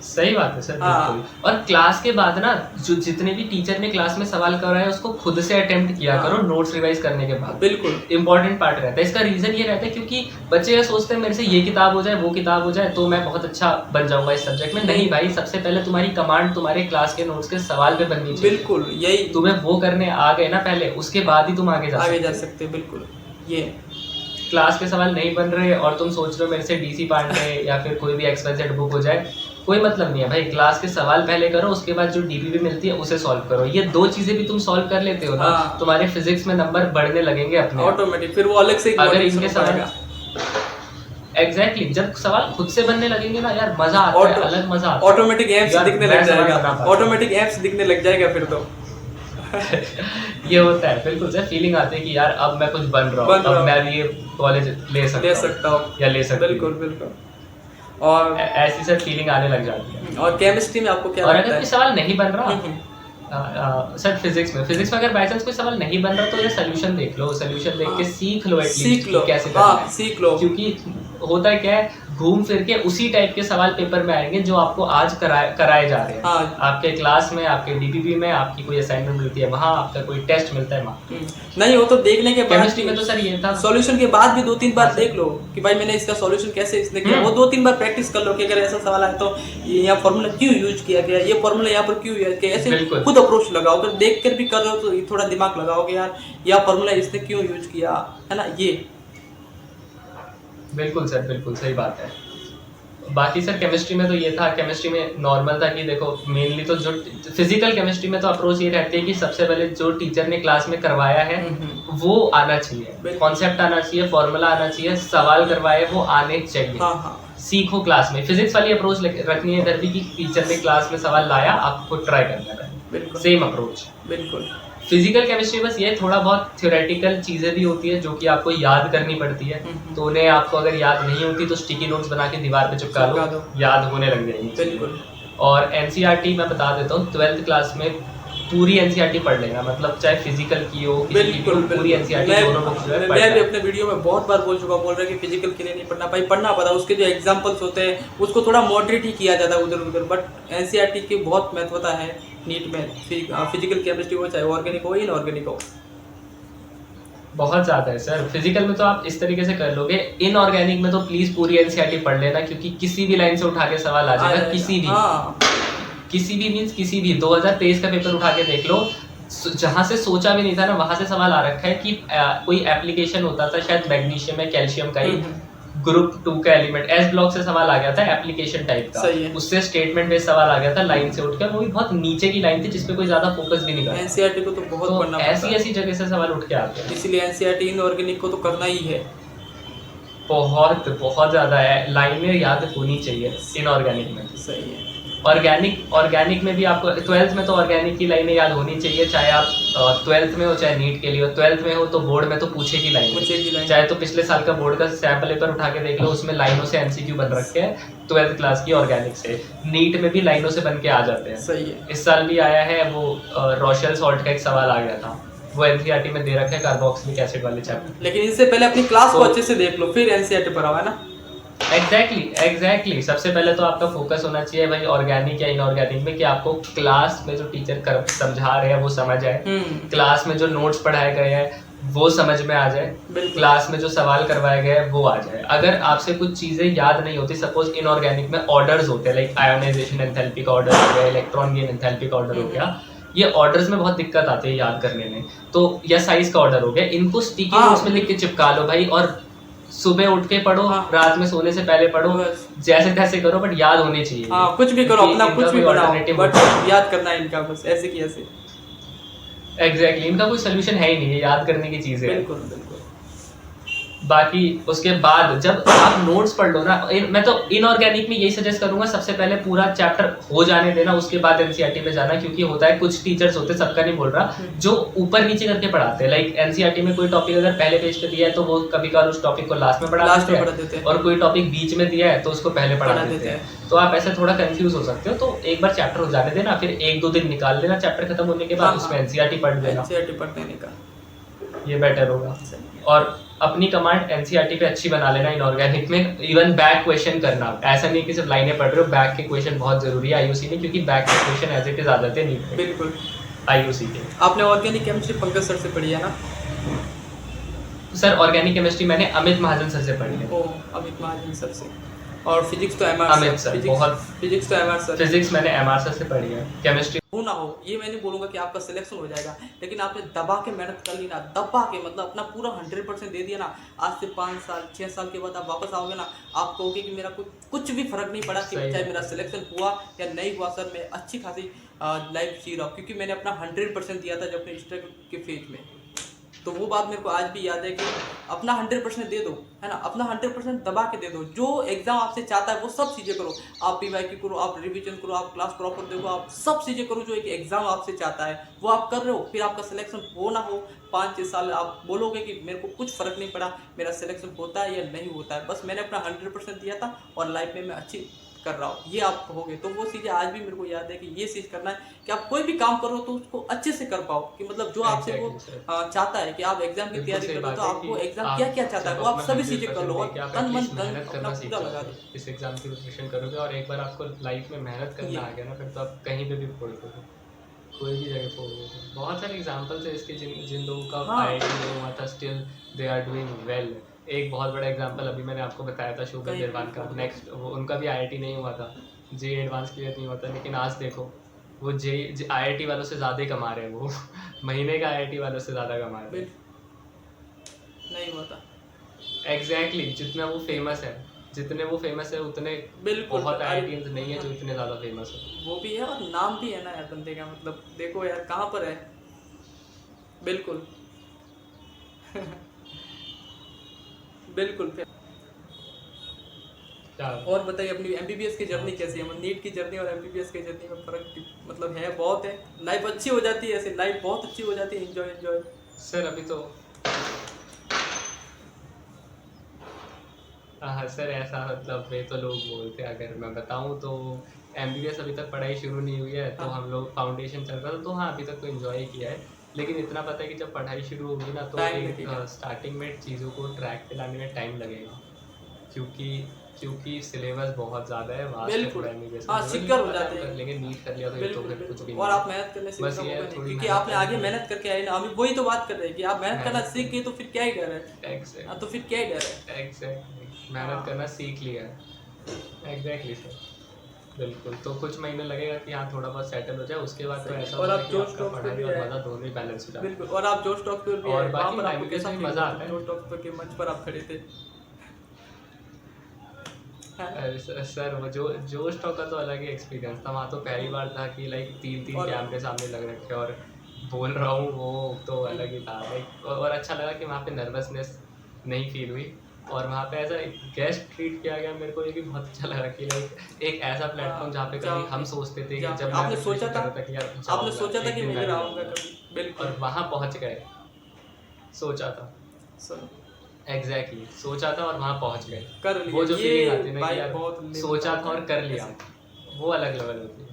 सही बात है सर, बिल्कुल। और क्लास के बाद ना जो जितने भी टीचर ने क्लास में सवाल कराया है उसको खुद से अटेम्प्ट किया करो नोट्स रिवाइज करने के बाद। बिल्कुल इंपॉर्टेंट पार्ट रहता है इसका। रीजन ये रहता है क्योंकि बच्चे ये सोचते हैं मेरे से ये किताब हो जाए वो किताब हो जाए तो मैं बहुत अच्छा बन जाऊंगा इस सब्जेक्ट में। नहीं भाई, सबसे पहले तुम्हारी कमांड तुम्हारे क्लास के नोट्स के सवाल पे बननी चाहिए। बिल्कुल, यही तुम्हें वो करने आ गए ना पहले, उसके बाद ही तुम आगे जा सकते। बिल्कुल, ये क्लास के सवाल नहीं बन रहे और तुम सोच रहे हो मेरे से डीसी पांडे या फिर कोई भी XYZ बुक हो जाए, कोई मतलब नहीं है भाई। क्लास के सवाल पहले करो, उसके बाद जो डीपीपी मिलती है उसे सॉल्व करो। ये दो चीजें भी तुम सॉल्व कर लेते हो ना, तुम्हारे फिजिक्स में नंबर बढ़ने लगेंगे अपने ऑटोमेटिक। फिर वो अलग से अगर इनके सवाल एग्जैक्टली जब सवाल खुद से बनने लगेंगे ना यार, मजा आता है, अलग मजा आता है। ऑटोमेटिक एप्स दिखने लग जाएगा, ऑटोमेटिक एप्स दिखने लग जाएगा फिर तो। ये होता है, बिल्कुल सर। फीलिंग आती है कि यार अब मैं कुछ बन रहा हूँ, अब मैं भी ये कॉलेज ले सकता हूँ या ले सकता हूँ। बिल्कुल बिल्कुल। और ऐसी सर फीलिंग आने लग जाती है। और केमिस्ट्री में आपको क्या और लगता अगर है? कोई सवाल नहीं बन रहा हम्म, सर फिजिक्स में अगर बाई चांस कोई सवाल नहीं बन रहा तो ये सोल्यूशन देख लो, सोल्यूशन देख के हाँ, सीख लो एटलीस्ट सीख लो, कैसे करना हाँ है। सीख लो, क्योंकि होता क्या है, घूम फिर के उसी टाइप के सवाल पेपर में आएंगे जो आपको आज कराए जा रहे हैं। हाँ। आपके क्लास में, आपके डीपीपी में आपकी कोई असाइनमेंट मिलती है वहाँ, आपका कोई टेस्ट मिलता है वहाँ। नहीं वो तो देखने के बाद केमिस्ट्री में तो सर ये था, सॉल्यूशन के बाद भी 2-3 बार हाँ, सर। देख लो कि भाई मैंने इसका सॉल्यूशन कैसे इसने किया, वो 2-3 बार प्रैक्टिस कर लो कि अगर ऐसा सवाल आए तो ये यहाँ फॉर्मूला क्यों यूज किया गया, ये फॉर्मूला यहाँ पर क्यों यूज किया, ऐसे बिल्कुल। खुद अप्रोच लगाओ। अगर देख कर भी कर रहे हो तो थोड़ा दिमाग लगाओ कि यार यह फॉर्मूला इसने क्यों यूज किया, है ना। ये बिल्कुल सर, बिल्कुल सही बात है। बाकी सर केमिस्ट्री में तो ये था, केमिस्ट्री में नॉर्मल था कि देखो मेनली तो जो फिजिकल केमिस्ट्री में तो अप्रोच ये रहती है कि सबसे पहले जो टीचर ने क्लास में करवाया है वो आना चाहिए, कॉन्सेप्ट आना चाहिए, फॉर्मूला आना चाहिए, सवाल करवाए वो आने चाहिए। हाँ हाँ सीखो क्लास में, फिजिक्स वाली अप्रोच रखनी है इधर भी कि टीचर ने क्लास में सवाल लाया, आपको ट्राई करना है, बिल्कुल सेम अप्रोच। बिल्कुल। फिजिकल केमिस्ट्री बस ये थोड़ा बहुत थ्योरेटिकल चीजें भी होती है जो कि आपको याद करनी पड़ती है, तो उन्हें आपको अगर याद नहीं होती तो स्टिकी नोट्स बना के दीवार पे चिपका लो, याद होने लग जाएगी। बिल्कुल। और एनसीईआरटी मैं बता देता हूँ, 12th क्लास में पूरी एनसीईआरटी पढ़ लेना, मतलब चाहे फिजिकल की हो किसी की भी हो, पूरी एनसीईआरटी दोनों बुक्स जो है पढ़ मैं भी लेना। अपने वीडियो में बहुत बार बोल चुका, बोल रहा है कि फिजिकल के लिए नहीं पढ़ना भाई, पढ़ना पड़ा, उसके जो एग्जांपल्स होते हैं उसको थोड़ा मॉडरेट ही किया जाता है उधर उधर, बट एनसीईआरटी की बहुत महत्वता है नीट में, फिजिकल केमिस्ट्री हो चाहे ऑर्गेनिक हो इनऑर्गेनिक हो। बहुत ज्यादा है सर। फिजिकल में तो आप इस तरीके से कर लोगे, इनऑर्गेनिक में तो प्लीज पूरी एनसीईआरटी पढ़ लेना, क्योंकि किसी भी लाइन से उठा के सवाल आ जाएगा, किसी भी हाँ। किसी भी मीन्स किसी भी 2023 का पेपर उठा के देख लो, जहां से सोचा भी नहीं था ना वहां से सवाल आ रखा है कि कोई एप्लीकेशन होता था शायद मैग्नीशियम या कैल्शियम का ही, ग्रुप 2 का एलिमेंट एस ब्लॉक से सवाल आ गया था एप्लीकेशन टाइप का, उससे स्टेटमेंट बेस्ड सवाल आ गया था लाइन से उठकर, वो भी बहुत नीचे की लाइन थी जिसपे कोई ज्यादा फोकस भी नहीं करता। एनसीईआरटी को तो बहुत पढ़ना पड़ता है, ऐसी ऐसी जगह से सवाल उठ के आते हैं, इसलिए एनसीईआरटी इनऑर्गेनिक को तो करना ही है। बहुत बहुत ज्यादा है, लाइनें याद होनी चाहिए इनऑर्गेनिक में। सही है। ऑर्गेनिक में भी आपको 12th में तो ऑर्गेनिक की लाइनें याद होनी चाहिए, चाहे आप 12th में हो चाहे नीट के लिए हो। 12th में हो तो बोर्ड में तो पूछेगी लाइन, चाहे तो पिछले साल का बोर्ड का सैंपल पेपर उठा के देख लो, उसमें लाइनों से एमसीक्यू बन रखे हैं 12th क्लास की ऑर्गेनिक से। नीट में भी लाइनों से बन के आ जाते हैं। सही है। इस साल भी आया है वो रोशेल सॉल्ट का एक सवाल आ गया था, वो एनसीईआरटी में दे रखा है कार्बोक्सिलिक एसिड वाले चैप्टर। लेकिन इससे पहले अपनी क्लास को अच्छे से देख लो फिर एनसीईआरटी पर आओ, है ना। एग्जैक्टली सबसे पहले तो आपका फोकस होना चाहिए भाई ऑर्गेनिक या इनऑर्गेनिक में, कि आपको क्लास में जो टीचर समझा रहे हैं वो समझ आए, क्लास में जो नोट्स पढ़ाए गए हैं वो समझ में आ जाए, क्लास में जो सवाल करवाए गए हैं वो आ जाए। अगर आपसे कुछ चीजें याद नहीं होती, सपोज इनऑर्गेनिक में ऑर्डर्स होते हैं, लाइक आयोनाइजेशन एंथैल्पी का ऑर्डर हो गया, इलेक्ट्रॉन गेन एंथैल्पी का ऑर्डर हो गया, ये ऑर्डर्स में बहुत दिक्कत आती है याद करने में, तो या साइज का ऑर्डर हो गया, इनको स्टिकी नोट्स में लिख के चिपका लो भाई, और सुबह उठ के पढ़ो, रात में सोने से पहले पढ़ो, जैसे तैसे करो बट याद होने चाहिए। हाँ, कुछ भी करो, अपना कुछ भी बनाओ बट याद करना है इनका, बस ऐसे की ऐसे। एग्जैक्टली इनका कोई सोल्यूशन है ही नहीं, है याद करने की चीजें। बिल्कुल बिल्कुल। बाकी उसके बाद जब आप नोट्स पढ़ लो ना, मैं तो इनऑर्गेनिक में यही सजेस्ट करूंगा, सबसे पहले पूरा चैप्टर हो जाने देना, उसके बाद एनसीईआरटी में जाना, क्योंकि होता है कुछ टीचर्स होते हैं, सबका नहीं बोल रहा, जो ऊपर नीचे करके पढ़ाते हैं। लाइक एनसीईआरटी में कोई टॉपिक अगर पहले पेज पे दिया है तो वो कभी कभार उस टॉपिक को लास्ट में पढ़ा देते हैं, और कोई टॉपिक बीच में दिया है तो उसको पहले पढ़ा देते हैं, तो आप ऐसे थोड़ा कंफ्यूज हो सकते हो। तो एक बार चैप्टर हो जाने देना, फिर 1-2 दिन निकाल लेना चैप्टर खत्म होने के बाद, उसमें एनसीईआरटी पढ़ लेना, एनसीईआरटी पढ़ लेने का ये बेटर होगा। और अपनी कमांड एनसीईआरटी पे अच्छी बना लेना इनऑर्गेनिक में, इवन बैक क्वेश्चन करना, ऐसा नहीं कि सिर्फ लाइनें पढ़ रहे हो, बैक के क्वेश्चन बहुत जरूरी है आईयूसी में, क्योंकि बैक के क्वेश्चन एज इट इज आ जाते हैं नीट में। बिल्कुल आईयूसी के। आपने ऑर्गेनिक केमिस्ट्री पंकज सर से पढ़ी है ना? सर ऑर्गेनिक केमिस्ट्री मैंने अमित महाजन सर से पढ़ी है। ओ, अमित महाजन सर से। और फिजिक्स तो एमआर अमित सर, बहुत फिजिक्स तो एमआर सर। फिजिक्स मैंने एमआर सर से पढ़ी है। केमिस्ट्री हो ना हो ये मैं नहीं बोलूँगा कि आपका सिलेक्शन हो जाएगा, लेकिन आपने दबा के मेहनत कर ली ना, दबा के मतलब अपना पूरा 100% दे दिया ना, आज से 5 साल 6 साल के बाद आप वापस आओगे ना, आप कहोगे कि मेरा कुछ भी फर्क नहीं पड़ा, कि चाहे मेरा सिलेक्शन हुआ या नहीं हुआ सर, मैं अच्छी खासी लाइफ जी रहा हूँ, क्योंकि मैंने अपना 100% दिया था जब अपने स्ट्रगल के फेज में। तो वो बात मेरे को आज भी याद है कि अपना 100% दे दो, है ना, अपना 100% दबा के दे दो। जो एग्जाम आपसे चाहता है वो सब चीज़ें करो, आप पीवाईक्यू करो, आप रिवीजन करो, आप क्लास प्रॉपर देखो, आप सब चीज़ें करो जो एक एग्जाम आपसे चाहता है वो आप कर रहे हो। फिर आपका सिलेक्शन हो ना हो, 5-6 साल आप बोलोगे कि मेरे को कुछ फर्क नहीं पड़ा, मेरा सिलेक्शन होता है या नहीं होता है, बस मैंने अपना 100% दिया था और लाइफ में मैं अच्छी कर रहा हूँ, ये आप कहोगे। तो वो चीज़ें आज भी मेरे को याद है कि ये चीज़ करना है कि आप कोई भी काम करो तो उसको अच्छे से कर पाओ, कि मतलब जो आपसे वो Exactly, sir. चाहता है कि आप एग्जाम की बिल्कुल तैयारी सही करो, बात तो है आपको कि एग्जाम आप क्या क्या चाहता है जब वो आप अपना सभी चीज़ें कर लो 100% और देके आप तन मन एटलीस्ट धन मेहनत अपना करना सीख पूरा लगा जाओगे, दो। इस एग्जाम की प्रिपरेशन करोगे और एक बार आपको लाइफ में मेहनत करना ये आ गया ना, फिर तो आप कहीं पे भी फोड़ दोगे, कोई भी जगह फोड़ दोगे। बहुत सारे एग्जाम्पल्स है इसके, जिन जिन लोगों का हाँ IIT नहीं हुआ था still they are doing well. एक बहुत बड़ा एग्जाम्पल अभी मैंने आपको बताया था शोभा कहीं गिरवान का, भी नेक्स्ट उनका भी IIT नहीं हुआ था, जे एडवांस क्लियर नहीं हुआ था, लेकिन आज देखो वो जे IIT वालों से ज़्यादा ही कमा रहे हैं वो महीने का IIT वालों से ज़्यादा कमा रहे हैं। नहीं होता। एग्जैक्टली जितना वो फेमस है, जितने वो फेमस है उतने बिल्कुल बहुत अरे IITians नहीं है जो इतने ज़्यादा फेमस है। वो भी है और नाम भी है ना यार बंदे का, मतलब देखो यार कहाँ पर है। बिल्कुल बिल्कुल। फिर क्या और बताइए अपनी एमबीबीएस की जर्नी कैसी है, मतलब नीट की जर्नी और एमबीबीएस की जर्नी में फर्क मतलब है, बहुत है, लाइफ अच्छी हो जाती है ऐसे, लाइफ बहुत अच्छी हो जाती है, एंजॉय एंजॉय। सर अभी तो हाँ सर ऐसा मतलब वे तो लोग बोलते हैं, अगर मैं बताऊँ तो MBBS अभी तक पढ़ाई शुरू नहीं हुई है, तो हाँ। हम लोग फाउंडेशन चल रहा था, तो हाँ अभी तक तो एंजॉय किया है। लेकिन इतना पता है कि जब पढ़ाई शुरू होगी ना तो टाइम एक लगेगा। स्टार्टिंग में चीज़ों को ट्रैक पे लाने में टाइम लगेगा, क्योंकि क्योंकि सिलेबस बहुत ज़्यादा है, वास्ट है बिल्कुल थोड़ा MBBS हाँ, का सिलेबस, सिक्कर लेकिन हो पता है जाते हम कर हैं। लेंगे, नीट कर लिया तो ये तो बिल्कुल फिर कुछ भी बिल्कुल, नहीं और है। आप मेहनत करने से बस मतलब ये होगा है नहीं, थोड़ी क्योंकि मेहनत आपने करनी आगे है, मेहनत करके आए ना, अभी वही तो बात कर रहे हैं कि आप मेहनत करना मेहनत सीख गए तो फिर क्या ही डर है। हाँ, तो फिर क्या ही डर है। एग्जैक्टली मेहनत हाँ करना सीख लिया है। एग्जैक्टली सर, बिल्कुल। तो कुछ महीने लगेगा कि हाँ थोड़ा बहुत सेटल हो जाए, उसके बाद तो सही है। ऐसा और होगा आप कि जोश आपका टॉक्स पर पढ़ाई भी और आए, मज़ा दोनों ही बैलेंस हो जाता बिल्कुल, और आप जोश टॉक्स पर भी है। आए, और वहाँ बाकी पर आपको MBBS कैसा में भी फील मज़ा हुआ आता जब है। जोश टॉक्स पर के मंच पर आप खड़े थे? हाँ, अरे सर वो जो जोश टॉक का तो अलग ही एक्सपीरियंस था, वहाँ तो पहली बार था कि लाइक 3-3 और कैमरे सामने लग रखे और बोल रहा हूँ, वो तो अलग ही था लाइक। और अच्छा लगा कि वहाँ पे नर्वसनेस नहीं फील हुई, और वहाँ पे ऐसा गेस्ट ट्रीट किया गया, मेरे को ये भी बहुत अच्छा लगा कि लाइक एक ऐसा प्लेटफॉर्म जहाँ पे कभी हम जाओगे सोचते थे कि जाओगे, जब मैं आपने सोचा प्रिपरेशन कर था, रहा था कि यार आपने जाऊँगा सोचा था एक कि दिन मैं मैं इधर भी आऊँगा जाऊँगा, कभी? और बिल्कुल। वहाँ पहुँच गए। सोचा था, सुनो, एग्जैक्टली सोचा था और वहाँ पहुँच गए। कर लिया वो जो फीलिंग ये आती है ना कि भाई, यार बहुत लेवल का सोचा था होता और कर है लिया, ऐसे। वो अलग लेवल होती है।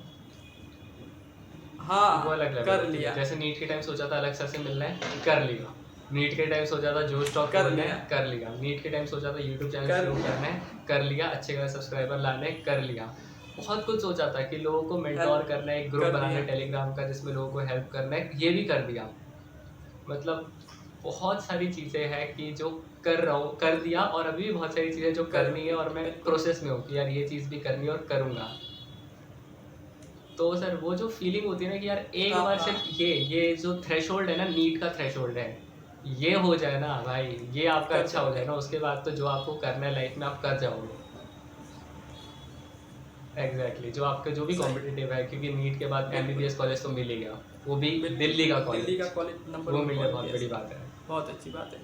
वो हाँ अलग लेवल कर होती है। लिया, जैसे नीट के टाइम सोचा था अलेक्सा से मिलना है, कर लिया। नीट के टाइम सोचा था जो स्टॉक कर खोलना लिया, है, कर लिया। नीट के टाइम सोचा था यूट्यूब चैनल कर शुरू लिया, करना है, कर लिया। अच्छे खासे सब्सक्राइबर लाने हैं, कर लिया। बहुत कुछ सोचा था कि लोगों को मेंटोर हेल्प करना है, एक ग्रुप कर बनाना लिया। है टेलीग्राम का जिसमें लोगों को हेल्प करना है, ये भी कर दिया। मतलब बहुत सारी चीज़ें हैं कि जो कर रहा हूँ, कर दिया, और अभी भी बहुत सारी चीज़ें जो कर करनी है और मैं बिल्कुल। प्रोसेस में हूँ कि यार ये चीज़ भी करनी है और करूँगा। तो सर वो जो फीलिंग होती है ना कि यार एक हाँ बार हाँ सिर्फ ये जो थ्रेशोल्ड है ना, नीट का थ्रेशोल्ड है, ये हो जाए ना भाई, ये आपका कर अच्छा हो जाओगे। जाए ना, उसके बाद तो जो आपको करना है लाइफ में आप कर जाओगे। एग्जैक्टली जो आपका जो भी सही, कॉम्पिटिटिव है, क्योंकि नीट के बाद बिल्कुल MBBS कॉलेज तो मिल ही गया, वो भी बिल्कुल। दिल्ली का दिल्ली का कॉलेज, कॉलेज नंबर वो 1 मिलना कॉलेज बहुत है बड़ी ऐसे, बात है। बहुत अच्छी बात है।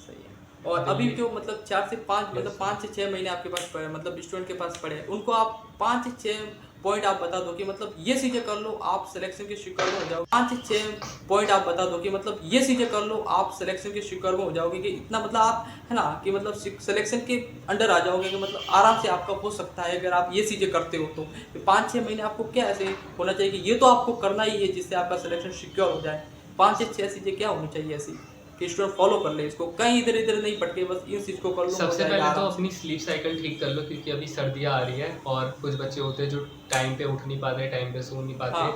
सही है। और अभी दिल्ली, जो मतलब 4 से 5 मतलब यस 5 से 6 महीने आपके पास पड़े, मतलब स्टूडेंट के पास पड़े हैं, उनको आप 5 से 6 पॉइंट आप बता दो कि मतलब ये चीज़ें कर लो आप सिलेक्शन के शिकार में हो जाओ। 5 से 6 पॉइंट आप बता दो कि मतलब ये चीज़ें कर लो आप सिलेक्शन के शिकार में हो जाओगे, कि इतना मतलब आप है ना कि मतलब सिलेक्शन के अंडर आ जाओगे, कि मतलब आराम से आपका हो सकता है अगर आप ये चीज़ें करते हो। तो 5-6 महीने आपको क्या ऐसे होना चाहिए कि ये तो आपको करना ही है जिससे आपका सिलेक्शन सिक्योर हो जाए। 5 से 6 चीज़ें क्या होनी चाहिए ऐसी कि स्टूडेंट फॉलो कर ले इसको, कहीं इधर इधर नहीं भटके, बस इन चीज़ को कर लो, हो सबसे जाएगा पहले तो आराम से। अपनी स्लीप साइकिल ठीक कर लो, क्योंकि अभी सर्दियाँ आ रही है और कुछ बच्चे होते हैं जो टाइम पे उठ नहीं पाते, टाइम पे सो नहीं पाते। हाँ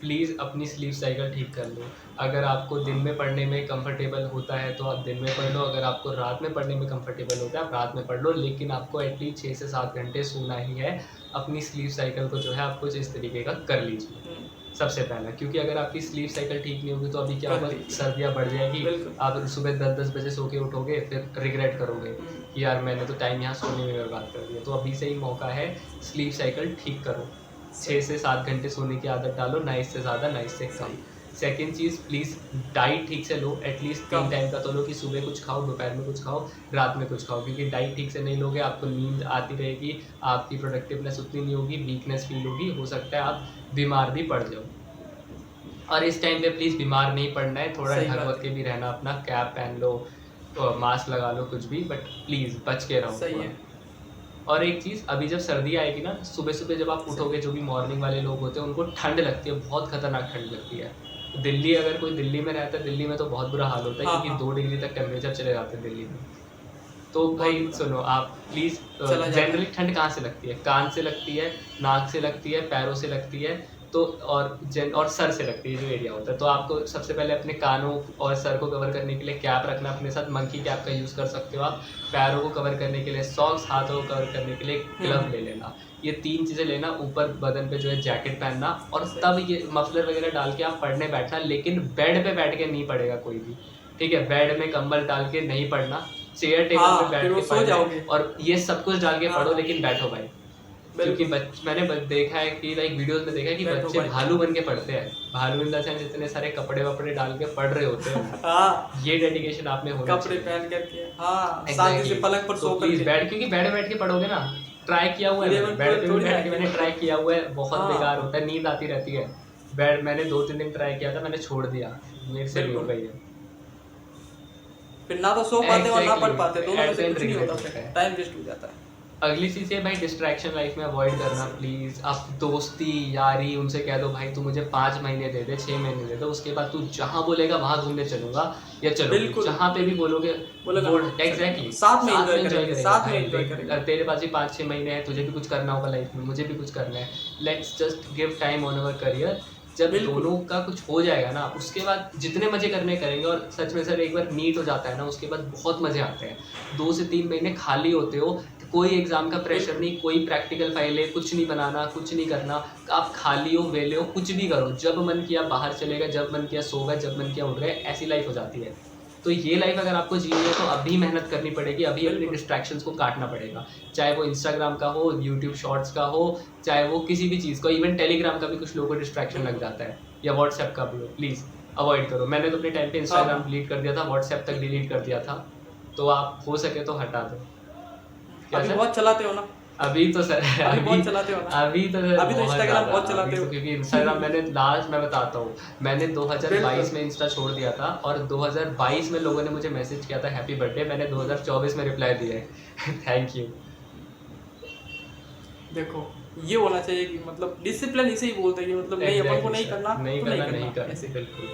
प्लीज़ अपनी स्लीप साइकिल ठीक कर लो। अगर आपको दिन में पढ़ने में कंफर्टेबल होता है तो आप दिन में पढ़ लो, अगर आपको रात में पढ़ने में कंफर्टेबल होता है आप रात में पढ़ लो, लेकिन आपको एटलीस्ट 6 से 7 घंटे सोना ही है। अपनी स्लीप साइकिल को जो है आप कुछ इस तरीके का कर लीजिए सबसे पहला, क्योंकि अगर आपकी स्लीप साइकिल ठीक नहीं होगी तो अभी क्या कर होगा, लीजिए। सर्दियाँ बढ़ जाएगी, बिल्कुल। आप सुबह 10-10 बजे सो के उठोगे, फिर रिग्रेट करोगे कि यार मैंने तो टाइम यहाँ सोने में बर्बाद कर दिया। तो अभी से ही मौका है, स्लीप साइकिल ठीक करो, 6 से 7 घंटे सोने की आदत डालो, ना इससे ज़्यादा ना इससे कम। सही। सेकंड चीज़, प्लीज़ डाइट ठीक से लो, एटलीस्ट 3 कम। टाइम का तो लो कि सुबह कुछ खाओ, दोपहर में कुछ खाओ, रात में कुछ खाओ, क्योंकि डाइट ठीक से नहीं लोगे आपको नींद आती रहेगी, आपकी प्रोडक्टिवनेस उतनी नहीं होगी, वीकनेस फील होगी, हो सकता है आप बीमार भी पड़ जाओ। और इस टाइम पे प्लीज़ बीमार नहीं पड़ना है, थोड़ा सही ढक बात वक के भी रहना, अपना कैप पहन लो, मास्क लगा लो, कुछ भी, बट प्लीज़ बच के रहो सही थोड़ा। है। और एक चीज़, अभी जब सर्दी आएगी ना, सुबह सुबह जब आप उठोगे, जो भी मॉर्निंग वाले लोग होते हैं उनको ठंड लगती है, बहुत खतरनाक ठंड लगती है। दिल्ली, अगर कोई दिल्ली में रहता है, दिल्ली में तो बहुत बुरा हाल होता है, हाँ, क्योंकि हाँ। 2 डिग्री तक टेम्परेचर चले जाते हैं दिल्ली में। तो भाई बहुत बुरा। सुनो, आप प्लीज़, चला जाता है। जनरली ठंड कहाँ से लगती है? कान से लगती है, नाक से लगती है, पैरों से लगती है, तो और सर से लगती है, जो एरिया होता है। तो आपको सबसे पहले अपने कानों और सर को कवर करने के लिए कैप रखना अपने साथ, मंकी कैप का यूज़ कर सकते हो आप। पैरों को कवर करने के लिए सॉक्स, हाथों को कवर करने के लिए ग्लव ले लेना। ये 3 चीज़ें लेना, ऊपर बदन पे जो है जैकेट पहनना, और तब ये मफलर वगैरह डाल के आप पढ़ने बैठना, लेकिन बेड पे बैठ के नहीं पढ़ेगा कोई भी, ठीक है? बेड में कंबल डाल के नहीं पढ़ना, चेयर टेबल हाँ, पे बैठ फिर वो के सो पढ़ना जाओगे। है, और ये सब कुछ डाल के हाँ, पढ़ो, हाँ। लेकिन बैठो भाई। क्योंकि मैंने देखा है कि लाइक वीडियोस में देखा है कि बैठो बच्चे भाई। भालू बन के पढ़ते हैं, भालू इन द सेंस इतने सारे कपड़े वपड़े डाल के पढ़ रहे होते हैं। हाँ, ये डेडिकेशन आप में होना कपड़े चाहिए। पहन करके, हाँ, शांति Exactly. से पलंग पर तो सो प्लीज करके। बैठ, क्योंकि बेड बैठ के पढ़ोगे ना, ट्राई किया हुआ है, 11 बेड पे भी थोड़ी बैठ के ना मैंने ट्राई किया हुआ है, बहुत हाँ। बेकार होता है, नींद आती रहती है। बेड मैंने 2-3 दिन ट्राई किया था, मैंने छोड़ दिया, मेरे से नहीं हो बिल्कुल। गई है। फिर ना तो सो पाते और ना पढ़ Exactly. पाते, दोनों में At the से end कुछ नहीं regret होता, होता है। टाइम वेस्ट हो जाता है। अगली चीज़ है भाई, डिस्ट्रैक्शन लाइफ में अवॉइड करना प्लीज़। आप दोस्ती यारी उनसे कह दो, भाई तू मुझे 5 महीने दे दे, 6 महीने दे दे, उसके बाद तू जहाँ बोलेगा वहाँ घूमने चलूंगा, या चलो बिल्कुल। जहाँ पे भी बोलोगे बोलेगा, एग्जैक्टली साथ में enjoy enjoy करेंगे, करेंगे साथ में भाई। enjoy देख, करेंगे। तेरे पास भी 5-6 महीने हैं, तुझे भी कुछ करना होगा लाइफ में, मुझे भी कुछ करना है, let's just give time on our career. जब बिल्कुल। दोनों का कुछ हो जाएगा ना, उसके बाद जितने मजे करने करेंगे, और सच में सर एक बार मीट हो जाता है ना, उसके बाद बहुत मजे आते हैं। 2 से 3 महीने खाली होते हो, कोई एग्जाम का प्रेशर नहीं, कोई प्रैक्टिकल फाइल है, कुछ नहीं बनाना, कुछ नहीं करना, आप खाली हो, वेले हो, कुछ भी करो, जब मन किया बाहर चले गए, जब मन किया सो गए, जब मन किया उठ गए, ऐसी लाइफ हो जाती है। तो ये लाइफ अगर आपको जीनी है तो अभी मेहनत करनी पड़ेगी, अभी अपने डिस्ट्रैक्शंस को काटना पड़ेगा, चाहे वो इंस्टाग्राम का हो, यूट्यूब शॉर्ट्स का हो, चाहे वो किसी भी चीज़ का, इवन टेलीग्राम का भी कुछ लोगों को डिस्ट्रैक्शन लग जाता है, या व्हाट्सएप का भी हो, प्लीज़ अवॉइड करो। मैंने तो अपने टाइम पे इंस्टाग्राम डिलीट कर दिया था, व्हाट्सएप तक डिलीट कर दिया था, तो आप हो सके तो हटा दो। क्या अभी सर? बहुत चलाते हो ना? अभी तो सर अभी बहुत चलाते हो ना? अभी तो अभी तो Instagram बहुत चलाते हो। क्योंकि इंस्टाग्राम मैंने लास्ट, मैं बताता हूँ, मैंने 2022 में इंस्टा छोड़ दिया था, और 2022 में लोगों ने मुझे मैसेज किया था हैप्पी बर्थडे, मैंने 2024 में रिप्लाई दिया है थैंक यू। देखो, ये होना चाहिए कि मतलब डिसिप्लिन इसे ही बोलते हैं कि मतलब नहीं, अपन को नहीं करना तो नहीं करना, नहीं करना, ऐसे। बिल्कुल।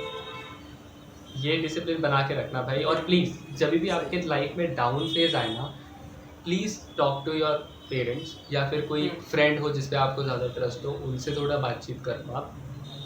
ये डिसिप्लिन बना के रखना भाई। और प्लीज़ जब भी आपके लाइफ में डाउन फेज आए ना, please talk to your parents, या फिर कोई फ्रेंड हो जिस पे आपको ज़्यादा ट्रस्ट हो, उनसे थोड़ा बातचीत करो।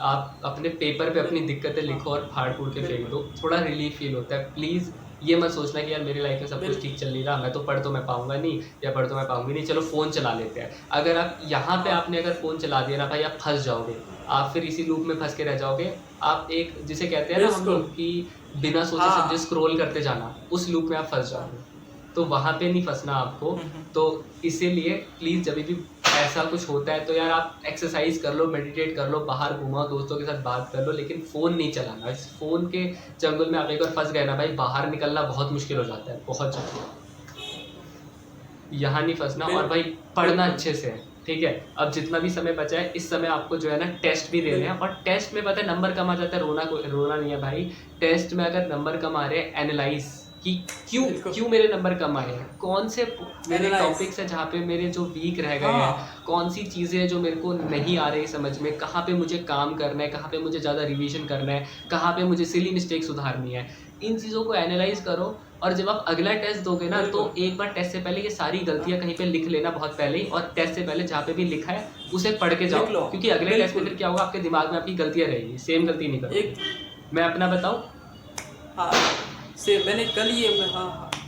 आप अपने पेपर पे अपनी दिक्कतें लिखो और फाड़ फूड़ के फेंक दो, थोड़ा रिलीफ फील होता है। प्लीज़ ये मत सोचना कि यार मेरी लाइफ में सब कुछ ठीक चल नहीं रहा, मैं तो पढ़ तो मैं पाऊंगा नहीं, या पढ़ तो मैं पाऊंगी नहीं, चलो फ़ोन चला लेते हैं। अगर आप यहाँ पे आपने अगर फ़ोन चला दिया ना भाई, आप फंस जाओगे, आप फिर इसी लूप में फंस के रह जाओगे। आप एक जिसे कहते हैं ना हम लोग कि बिना सोचे हाँ। समझे स्क्रॉल करते जाना, उस लूप में आप फंस जाओगे, तो वहाँ पे नहीं फंसना आपको। तो इसीलिए प्लीज़ जब भी ऐसा कुछ होता है तो यार आप एक्सरसाइज कर लो, मेडिटेट कर लो, बाहर घूमो, दोस्तों के साथ बात कर लो, लेकिन फ़ोन नहीं चलाना। इस फ़ोन के जंगल में आप एक बार फंस गए ना भाई, बाहर निकलना बहुत मुश्किल हो जाता है, बहुत ज़्यादा। यहाँ नहीं फंसना, और भाई पढ़ना अच्छे से है, ठीक है? अब जितना भी समय बचा है, इस समय आपको जो है ना टेस्ट भी देने हैं, और टेस्ट में पता है नंबर कम आ जाता है, रोना नहीं है भाई। टेस्ट में अगर नंबर कम आ रहे हैं, एनालाइज कि क्यों मेरे नंबर कम आए हैं, कौन से मेरे टॉपिक्स है जहाँ पे मेरे जो वीक रह गए हैं, कौन सी चीज़ें हैं जो मेरे को नहीं आ रही समझ में, कहाँ पे मुझे काम करना है, कहाँ पे मुझे ज़्यादा रिवीजन करना है, कहाँ पे मुझे सिली मिस्टेक सुधारनी है। इन चीज़ों को एनालाइज करो, और जब आप अगला टेस्ट दोगे ना, तो एक बार टेस्ट से पहले ये सारी गलतियाँ कहीं पे लिख लेना बहुत पहले ही, और टेस्ट से पहले जहाँ पे भी लिखा है उसे पढ़ के जाओ, क्योंकि अगले टेस्ट में फिर क्या होगा, आपके दिमाग में आपकी गलतियाँ रहेगी, सेम गलती नहीं करो। मैं अपना बताऊँ, हाँ से मैंने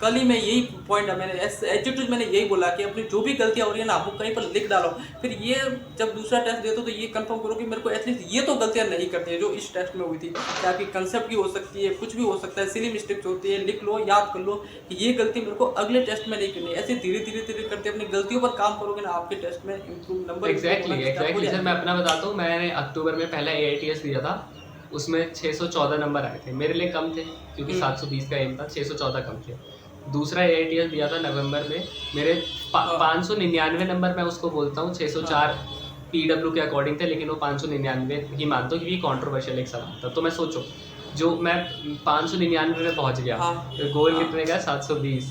कल ही मैं यही पॉइंट है, मैंने एटीट्यूड मैंने यही बोला कि अपनी जो भी गलतियाँ हो रही है ना, आप कहीं पर लिख डालो, फिर ये जब दूसरा टेस्ट देते हो तो ये कंफर्म करो कि मेरे को एटलीस्ट ये तो गलतियाँ नहीं करनी है जो इस टेस्ट में हुई थी। क्या कि कंसेप्ट की हो सकती है, कुछ भी हो सकता है, सिली मिस्टेक्स होती है, लिख लो, याद कर लो कि ये गलती मेरे को अगले टेस्ट में नहीं करनी है। ऐसे धीरे धीरे करते अपनी गलतियों पर काम करोगे ना, आपके टेस्ट में इम्प्रूव नंबर। एग्जैक्टली सर, मैं अपना बताता हूँ, मैंने अक्टूबर में पहला AITS दिया था, उसमें 614 नंबर आए थे, मेरे लिए कम थे क्योंकि 720 का एम था, 614 कम थे। दूसरा AITS दिया था नवंबर में, मेरे 599 नंबर मैं उसको बोलता हूँ, 604 PW के अकॉर्डिंग थे, लेकिन वो 599 ही मानता हूँ क्योंकि कॉन्ट्रोवर्शियल एक सवाल था। तो मैं सोचो, जो मैं 599 में पहुँच गया, तो गोल कितने का, 720।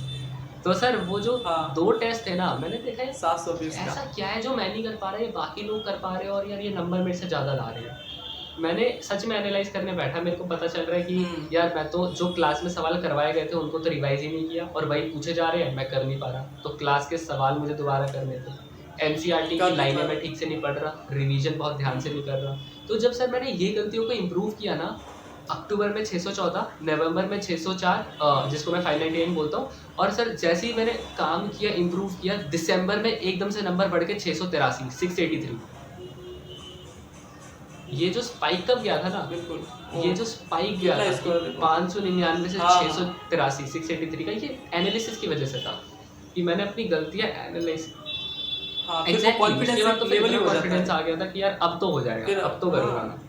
तो सर वो जो 2 टेस्ट थे ना, मैंने देखा है 720 का ऐसा क्या है जो मैं नहीं कर पा रहा, ये बाकी लोग कर पा रहे हैं और यार ये नंबर मेरे से ज़्यादा ला रहे हैं। मैंने सच में एनालाइज करने बैठा, मेरे को पता चल रहा है कि यार मैं तो जो क्लास में सवाल करवाए गए थे उनको तो रिवाइज ही नहीं किया, और वही पूछे जा रहे हैं, मैं कर नहीं पा रहा। तो क्लास के सवाल मुझे दोबारा करने थे, NCERT की लाइनें मैं ठीक से नहीं पढ़ रहा, रिवीजन बहुत ध्यान से नहीं कर रहा। तो जब सर मैंने ये गलतियों को इम्प्रूव किया ना, अक्टूबर में 614, नवंबर में 604, जिसको मैं 598 बोलता हूँ, और सर जैसे ही मैंने काम किया, इम्प्रूव किया, दिसंबर में एकदम से नंबर बढ़ के 683, 683। ये जो स्पाइक कब गया था ना, बिल्कुल, ये जो स्पाइक गया था 599 से 683, 683 का, ये एनालिसिस की वजह से था कि मैंने अपनी गलतियां एनालाइज। कॉन्फिडेंस आ गया था कि यार अब तो हो जाएगा, अब तो करूंगा मैं,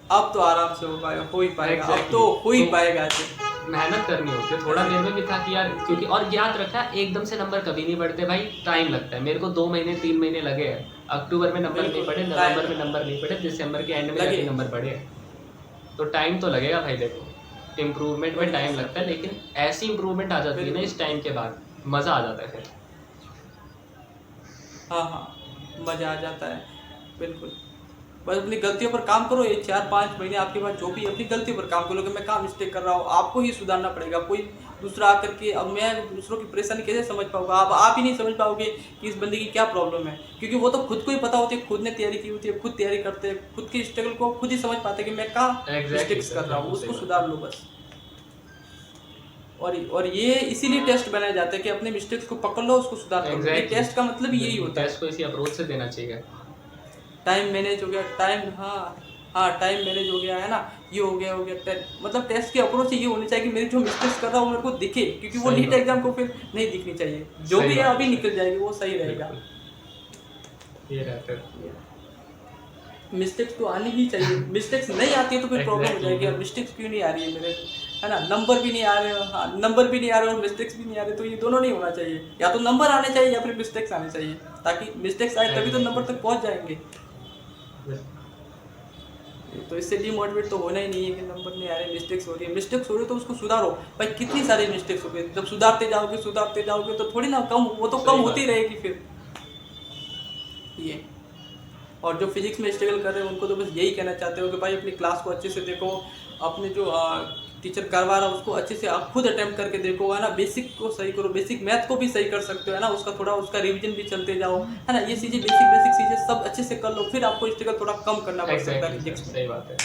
अब तो आराम से हो पाएगा, हो ही पाएगा, अब तो हो ही पाएगा। मेहनत करनी होती है, थोड़ा देर में भी था कि यार, क्योंकि और याद रखा एकदम से नंबर कभी नहीं बढ़ते भाई, टाइम लगता है। मेरे को 2 महीने 3 महीने लगे हैं, अक्टूबर में नंबर नहीं बढ़े, नवंबर में नंबर नहीं बढ़े, दिसंबर के एंड में जाके नंबर बढ़े। तो टाइम तो लगेगा भाई, देखो इम्प्रूवमेंट में टाइम लगता है, लेकिन ऐसी इम्प्रूवमेंट आ जाती है ना इस टाइम के बाद, मज़ा आ जाता है फिर। हाँ, मज़ा आ जाता है, बिल्कुल। बस अपनी गलतियों पर काम करो, ये 4-5 महीने आपके पास जो भी अपनी गलतियों पर काम करो कि मैं कहाँ मिस्टेक कर रहा हूँ, आपको ही सुधारना पड़ेगा। कोई दूसरा आकर के, अब मैं दूसरों की परेशानी कैसे समझ पाऊंगा, आप ही नहीं समझ पाओगे कि इस बंदे की क्या प्रॉब्लम है, क्योंकि वो तो खुद को ही पता होती है, खुद ने तैयारी की होती है, खुद तैयारी करते हैं, खुद की स्ट्रगल को खुद ही समझ पाते हैं कि मैं कहाँ मिस्टेक्स कर रहा हूँ, उसको सुधार लो बस। और ये इसीलिए टेस्ट बनाए जाते हैं कि अपने मिस्टेक्स को पकड़ लो, उसको सुधार लो। ये टेस्ट का मतलब यही होता है। टेस्ट को इसी अप्रोच से देना चाहिए। टाइम मैनेज हो गया, टाइम मैनेज हो गया है ना, ये हो गया मतलब टेस्ट की अप्रोच ये होनी चाहिए कि मेरी जो मिस्टेक्स कर रहा हूँ मेरे को दिखे, क्योंकि वो नीट एग्जाम को फिर नहीं दिखनी चाहिए, जो भी है अभी निकल जाएगी, वो सही रहेगा। ये रहता है, मिस्टेक्स तो आनी ही चाहिए, मिस्टेक्स नहीं आती है तो फिर प्रॉब्लम हो जाएगी। और मिस्टेक्स क्यों नहीं आ रही है मेरे, है ना, नंबर भी नहीं आ रहे, नंबर भी नहीं आ रहे और मिस्टेक्स भी नहीं आ रहे, तो ये दोनों नहीं होना चाहिए, या तो नंबर आने चाहिए या फिर मिस्टेक्स आने चाहिए, ताकि मिस्टेक्स आए तभी तो नंबर तक पहुंच जाएंगे। तो इससे डिमोटिवेट तो होना ही नहीं है कि नंबर नहीं आ रहे, मिस्टेक्स हो रही है, मिस्टेक्स हो रही है तो उसको सुधारो भाई। कितनी सारी मिस्टेक्स हो गई, जब सुधारते जाओगे तो थोड़ी ना कम, वो तो कम होती रहेगी फिर ये। और जो फिजिक्स में स्ट्रगल कर रहे हैं उनको तो बस यही कहना चाहते हो कि भाई अपनी क्लास को अच्छे से देखो, अपने जो टीचर करवा रहा है उसको अच्छे से आप खुद अटेम्प्ट करके देखो, है ना, बेसिक को सही करो, बेसिक मैथ को भी सही कर सकते हो, है ना, उसका रिवीजन भी चलते जाओ, है ना, ये चीज़ें बेसिक चीज़ें सब अच्छे से कर लो, फिर आपको स्ट्रगल थोड़ा कम करना पड़ सकता है फिजिक्स में। सही बात है।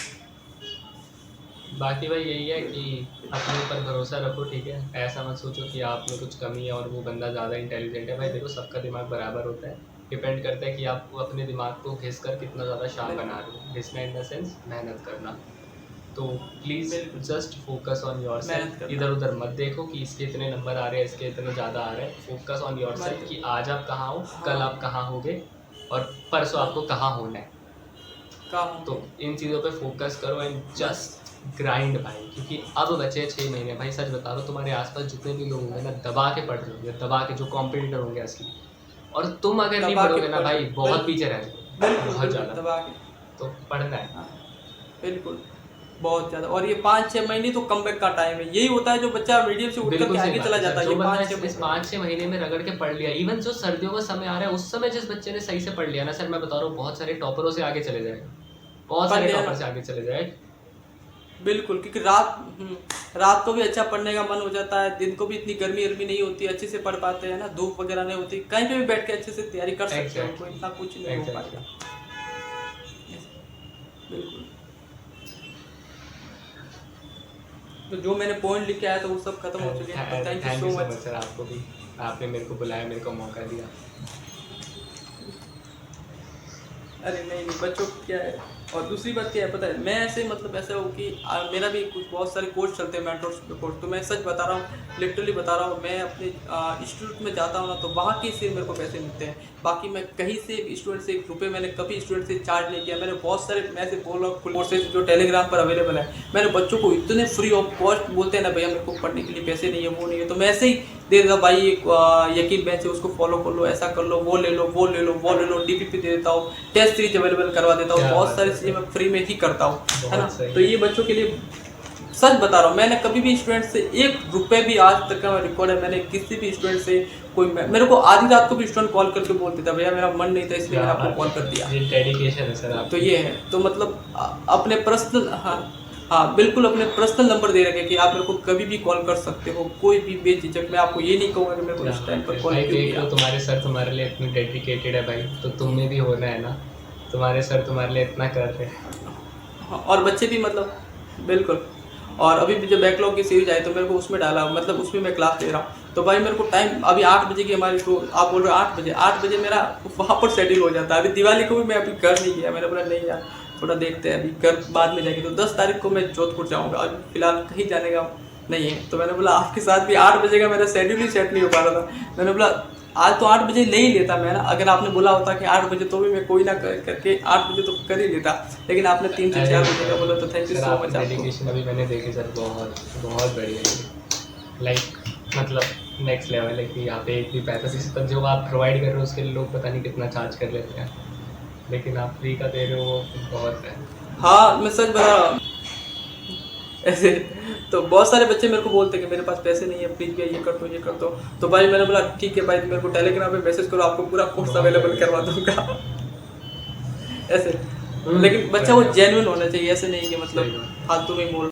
बाकी भाई यही है कि अपने ऊपर भरोसा रखो, ठीक है, ऐसा मत सोचो कि आप में कुछ कमी है और वो बंदा ज़्यादा इंटेलिजेंट है। भाई देखो सबका दिमाग बराबर होता है, डिपेंड करता है कि आप अपने दिमाग को घिस कर कितना ज़्यादा शार्प बना रहे हो, घिसना इन द सेंस मेहनत करना। तो please just focus on your self, इधर उधर मत देखो कि इसके इतने नंबर आ रहे हैं, इसके इतने ज़्यादा आ रहे हैं। फोकस ऑन योर सेल्फ कि आज आप कहाँ हो, कल आप कहाँ होगे और परसों आपको कहाँ होना है। तो इन चीज़ों पे फोकस करो एंड जस्ट ग्राइंड भाई, क्योंकि अब बचे 6 महीने। भाई सच बता रहा हूँ, तुम्हारे आसपास जितने भी लोग होंगे ना, दबा के पढ़ रहे होंगे, दबा के, जो कॉम्पिटिटर होंगे असली, और तुम अगर नहीं पढ़ोगे ना भाई, बहुत पीछे रह जाओगे, बहुत ज़्यादा दबा के। तो पढ़ना है बिल्कुल, बहुत ज़्यादा। और ये 5-6 महीने तो कमबैक का टाइम है, यही होता है जो बच्चा मीडियम से उठ कर आगे चला जाता है। जो बंदा इस 5-6 महीने में रगड़ के पढ़ लिया, इवन जो सर्दियों का समय आ रहा है उस समय जिस बच्चे ने सही से पढ़ लिया ना सर, मैं बता रहा हूँ बहुत सारे टॉपरों से आगे चले जाएगा, बहुत सारे टॉपर से आगे चले जाएगा। बिल्कुल, क्योंकि रात को भी अच्छा पढ़ने का मन हो जाता है, दिन को भी इतनी गर्मी नहीं होती, अच्छे से पढ़ पाते हैं ना, धूप वगैरह नहीं होती, कहीं पे भी बैठ के अच्छे से तैयारी कर सकते हैं, कोई इतना कुछ नहीं हो पाएगा। बिल्कुल, तो जो मैंने पॉइंट लिखे आया था वो सब खत्म हो चुके हैं। Thank you so much sir, आपको भी, आपने मेरे को बुलाया, मेरे को मौका दिया। अरे नहीं, बच्चों क्या है, और दूसरी बात क्या है पता है, मैं ऐसे मतलब ऐसा हूँ कि मेरा भी कुछ बहुत सारे कोर्स चलते हैं, मेंटरशिप के कोर्स। तो मैं सच बता रहा हूँ, लिटरली बता रहा हूँ, मैं अपने इंस्टीट्यूट में जाता हूँ ना, तो वहाँ के से मेरे को पैसे मिलते हैं। बाकी मैं कहीं से स्टूडेंट से ₹1 मैंने कभी स्टूडेंट से चार्ज नहीं किया। मैंने बहुत सारे, मैं ऐसे बोल रहा हूँ, कोर्सेज जो टेलीग्राम पर अवेलेबल है, मैंने बच्चों को इतने फ्री ऑफ कॉस्ट बोलते हैं ना, भैया मेरे को पढ़ने के लिए पैसे नहीं है, वो नहीं है, तो मैं ऐसे ही दे देता, भाई एक यकीन बेंच है उसको फॉलो कर लो, ऐसा कर लो, वो ले लो, वो ले लो, वो ले लो, DPP दे देता हूँ, टेस्ट सीरीज अवेलेबल करवा देता हूँ, क्या बहुत बात सारी है। चीज़ें मैं फ्री में ही करता हूँ, है ना। बहुत सही। तो ये बच्चों के लिए सच बता रहा हूँ, मैंने कभी भी स्टूडेंट से ₹1 भी, आज तक का रिकॉर्ड है, मैंने किसी भी स्टूडेंट से कोई, मेरे को आधी रात को भी स्टूडेंट कॉल करके बोल देता, भैया मेरा मन नहीं था इसलिए मैंने आपको कॉल कर दिया। ये डेडिकेशन है सर आप। तो ये है, तो मतलब अपने पर्सनल, हाँ बिल्कुल, अपने पर्सनल नंबर दे रखे कि आप मेरे को कभी भी कॉल कर सकते हो, कोई भी बेझिझक। मैं आपको ये नहीं कहूँगा कि मेरे को इस टाइम पर कॉल भाई क्यों देख किया। लो, तुम्हारे सर तुम्हारे लिए इतने डेडिकेटेड है भाई, तो तुम्हें भी होना है ना, तुम्हारे सर तुम्हारे लिए इतना कर रहे हैं। हाँ, और बच्चे भी मतलब बिल्कुल। और अभी भी जो बैकलॉग की सीरीज आई तो मेरे को उसमें डाला, मतलब उसमें मैं क्लास ले रहा हूँ, तो भाई मेरे को टाइम अभी 8 बजे की हमारी, तो आप बोल रहे हो 8 बजे मेरा वहाँ पर शेड्यूल हो जाता है। अभी दिवाली को भी मैं अभी घर नहीं गया, मैंने बोला नहीं यार थोड़ा देखते हैं, अभी घर बाद में जाएंगे। तो 10 तारीख को मैं जोधपुर जाऊँगा, अभी फिलहाल कहीं जाने का नहीं है। तो मैंने बोला आपके साथ भी 8 बजे का मेरा शेड्यूल ही सेट नहीं हो पा रहा था। मैंने बोला आज तो 8 बजे ले ही लेता मैं ना, अगर आपने बोला होता कि 8 बजे तो भी मैं कोई ना करके 8 बजे तो कर ही लेता, लेकिन आपने 3 से 4 बजे का बोला, तो थैंक यू सर सो आपकी मच आपको। डेडिकेशन अभी मैंने देखी सर, बहुत बहुत बढ़िया है। लाइक मतलब नेक्स्ट लेवल है कि यहाँ पे एक भी पैसा, जिस पर जो आप प्रोवाइड कर रहे हो उसके लिए लोग पता नहीं कितना चार्ज कर लेते हैं, लेकिन आप फ्री का दे रहे हो, वो बहुत है। हाँ मैं सच बता रहा हूँ ऐसे। तो बहुत सारे बच्चे मेरे को बोलते हैं कि मेरे पास पैसे नहीं है, प्लीज भैया ये कर दो, ये कर दो। तो भाई मैंने बोला ठीक है भाई, मेरे को टेलीग्राम पे मैसेज करो, आपको पूरा कोर्स अवेलेबल करवा दूंगा ऐसे। लेकिन बच्चा वो जेन्युइन होना चाहिए, ऐसे नहीं कि मतलब फालतू में बोल